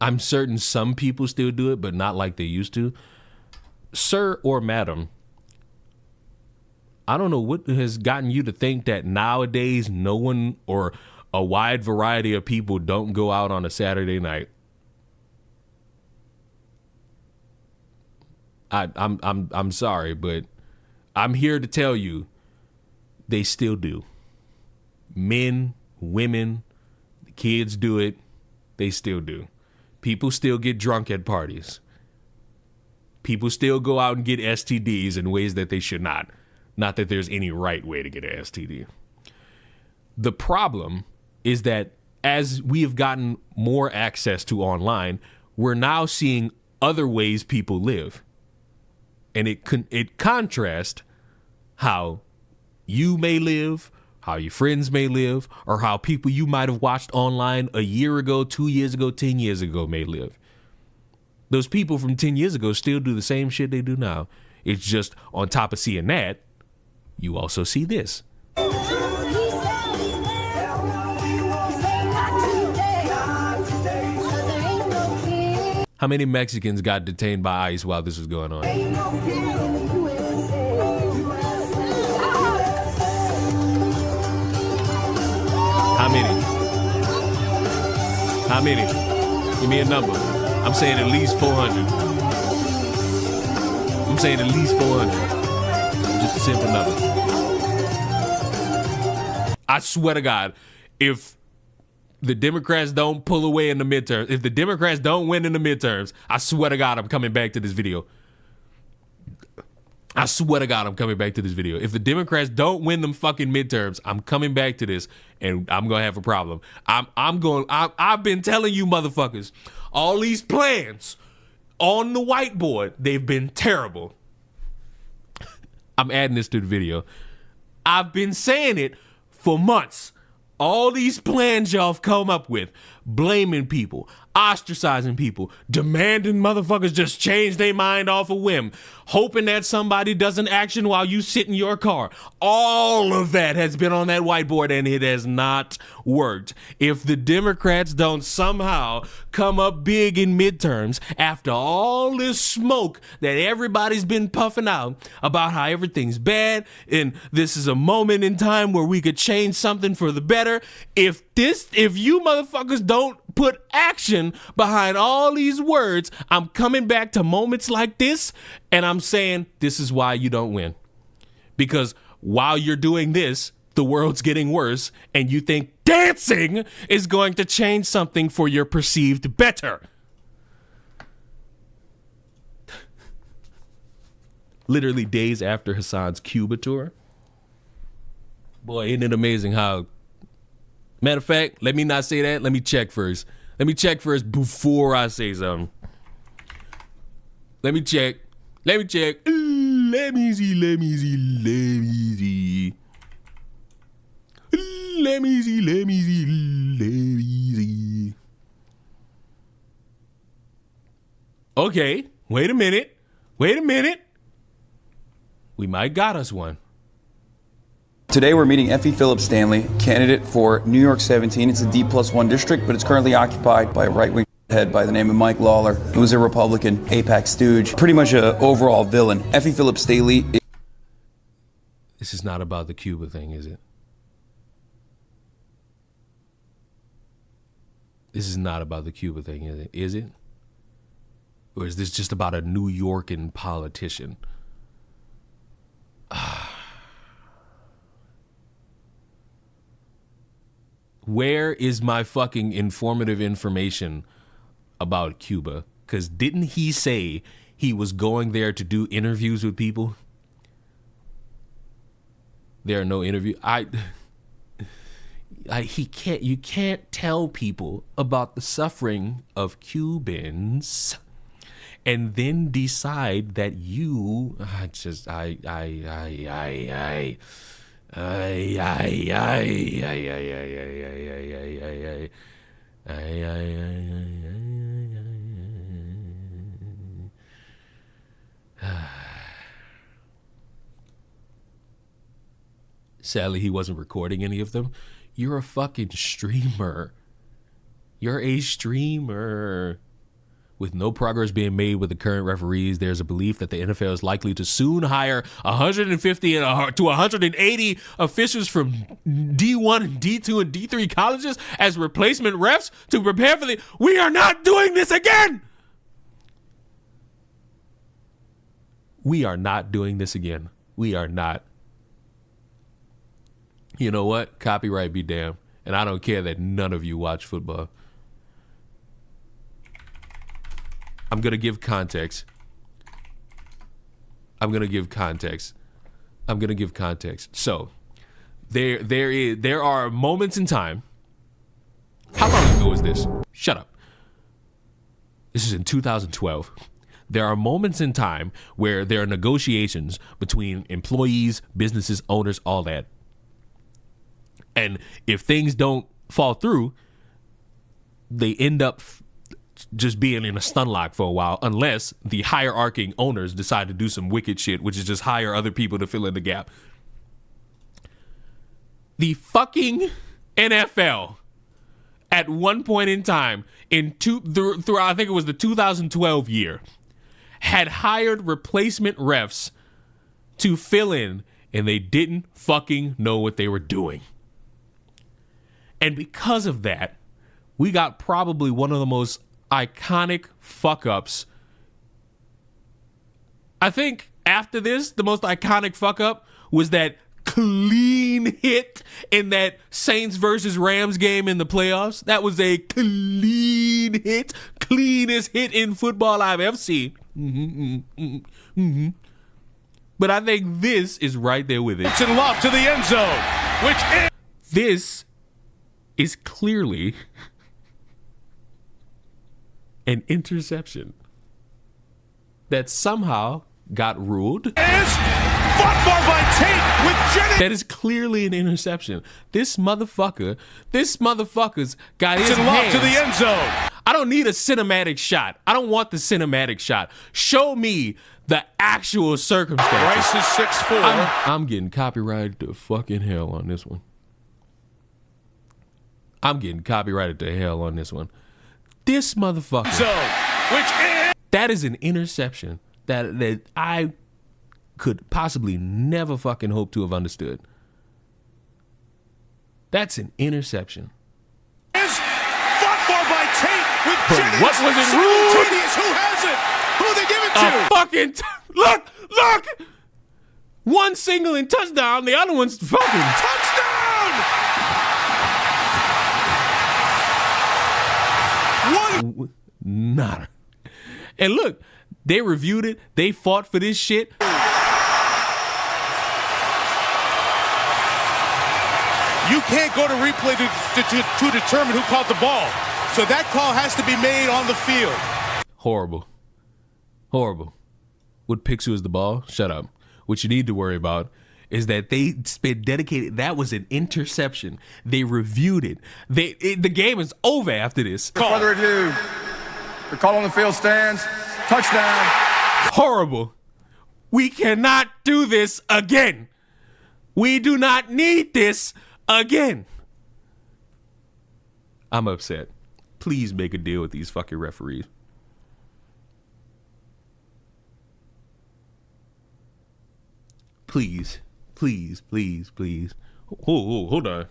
I'm certain some people still do it, but not like they used to. Sir or madam, I don't know what has gotten you to think that nowadays no one or a wide variety of people don't go out on a Saturday night. I'm sorry, but I'm here to tell you they still do. Men, women, kids do it. They still do. People still get drunk at parties. People still go out and get STDs in ways that they should not. Not that there's any right way to get an STD. The problem is that as we have gotten more access to online, we're now seeing other ways people live. And it contrasts how you may live, how your friends may live, or how people you might have watched online a year ago, 2 years ago, 10 years ago may live. Those people from 10 years ago still do the same shit they do now. It's just on top of seeing that, you also see this. How many Mexicans got detained by ICE while this was going on? How many? How many? Give me a number. I'm saying at least 400. I'm saying at least 400. Just a simple number. I swear to God, if the Democrats don't pull away in the midterms, if the Democrats don't win in the midterms, I swear to God, I'm coming back to this video. I swear to God, I'm coming back to this video. If the Democrats don't win them fucking midterms, I'm coming back to this and I'm going to have a problem. I've been telling you motherfuckers, all these plans on the whiteboard, they've been terrible. I'm adding this to the video. I've been saying it for months. All these plans y'all have come up with, blaming people, ostracizing people, demanding motherfuckers just change their mind off a whim, hoping that somebody does an action while you sit in your car. All of that has been on that whiteboard and it has not worked. If the Democrats don't somehow come up big in midterms after all this smoke that everybody's been puffing out about how everything's bad and this is a moment in time where we could change something for the better, if you motherfuckers don't put action behind all these words, I'm coming back to moments like this and I'm saying this is why you don't win. Because while you're doing this, the world's getting worse and you think dancing is going to change something for your perceived better. Literally days after Hassan's Cuba tour. Boy, isn't it amazing how... Matter of fact, let me not say that. Let me check first. Let me check first before I say something. Let me check. Let me check. Let me see. Let me see. Let me see. Let me see. Let me see. Let me see. Okay. Wait a minute. Wait a minute. We might got us one. Today we're meeting Effie Phillips Stanley, candidate for New York 17. It's a D+1 district, but it's currently occupied by a right-wing head by the name of Mike Lawler, who's a Republican, AIPAC stooge, pretty much an overall villain. Effie Phillips Stanley. This is not about the Cuba thing, is it? This is not about the Cuba thing, is it? Is it? Or is this just about a New Yorkin politician? Where is my fucking informative information about Cuba? Because didn't he say he was going there to do interviews with people? There are no interviews. You can't tell people about the suffering of Cubans and then decide that you Sadly, he wasn't recording any of them. You're a fucking streamer. You're a streamer. With no progress being made with the current referees, there's a belief that the NFL is likely to soon hire 150 to 180 officials from D1 and D2 and D3 colleges as replacement refs to prepare for the... We are not doing this again! We are not doing this again. We are not. You know what? Copyright be damned. And I don't care that none of you watch football. I'm going to give context. So, there are moments in time. How long ago is this? Shut up. This is in 2012. There are moments in time where there are negotiations between employees, businesses, owners, all that. And if things don't fall through, they end up just being in a stun lock for a while, unless the hierarching owners decide to do some wicked shit, which is just hire other people to fill in the gap. The fucking NFL, at one point in time, throughout I think it was the 2012 year, had hired replacement refs to fill in, and they didn't fucking know what they were doing. And because of that, we got probably one of the most iconic fuck-ups. I think after this, the most iconic fuck-up was that clean hit in that Saints versus Rams game in the playoffs. That was a clean hit, cleanest hit in football I've ever seen. But I think this is right there with it. It's in love to the end zone, which is... This is clearly an interception that somehow got ruled. Is fought for by Tate with Jennings. That is clearly an interception. This motherfucker's got his in love hands to the end zone. I don't need a cinematic shot. I don't want the cinematic shot. Show me the actual circumstances. Rice is 6'4". I'm getting copyrighted to fucking hell on this one. This motherfucker. That is an interception that I could possibly never fucking hope to have understood. That's an interception. Is fought for by Tate with Jennings. What was it ruled? Who has it? Who they give it to? Look! One single and touchdown, the other one's fucking Touchdown! Nada. And look, they reviewed it. They fought for this shit. You can't go to replay to determine who caught the ball. So that call has to be made on the field. Horrible. What picks who is the ball? Shut up. What you need to worry about is that they spent dedicated. That was an interception. They reviewed it. The game is over after this. Further ado, the call on the field stands. Touchdown. Horrible. We cannot do this again. We do not need this again. I'm upset. Please make a deal with these fucking referees. Please. Oh, hold on.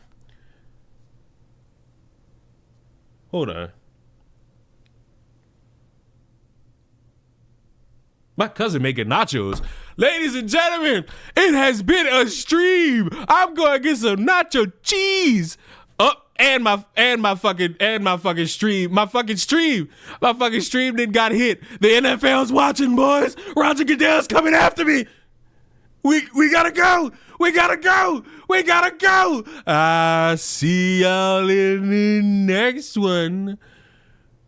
My cousin making nachos. Ladies and gentlemen, it has been a stream. I'm going to get some nacho cheese. And my fucking stream then got hit. The NFL's watching, boys. Roger Goodell's coming after me. We gotta go. We gotta go. We gotta go. I see y'all in the next one.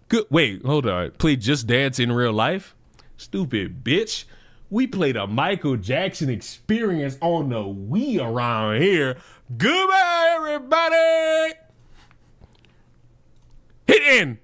Good. Wait, hold on. Play Just Dance in real life? Stupid bitch. We played a Michael Jackson Experience on the Wii around here. Goodbye, everybody. Hit end.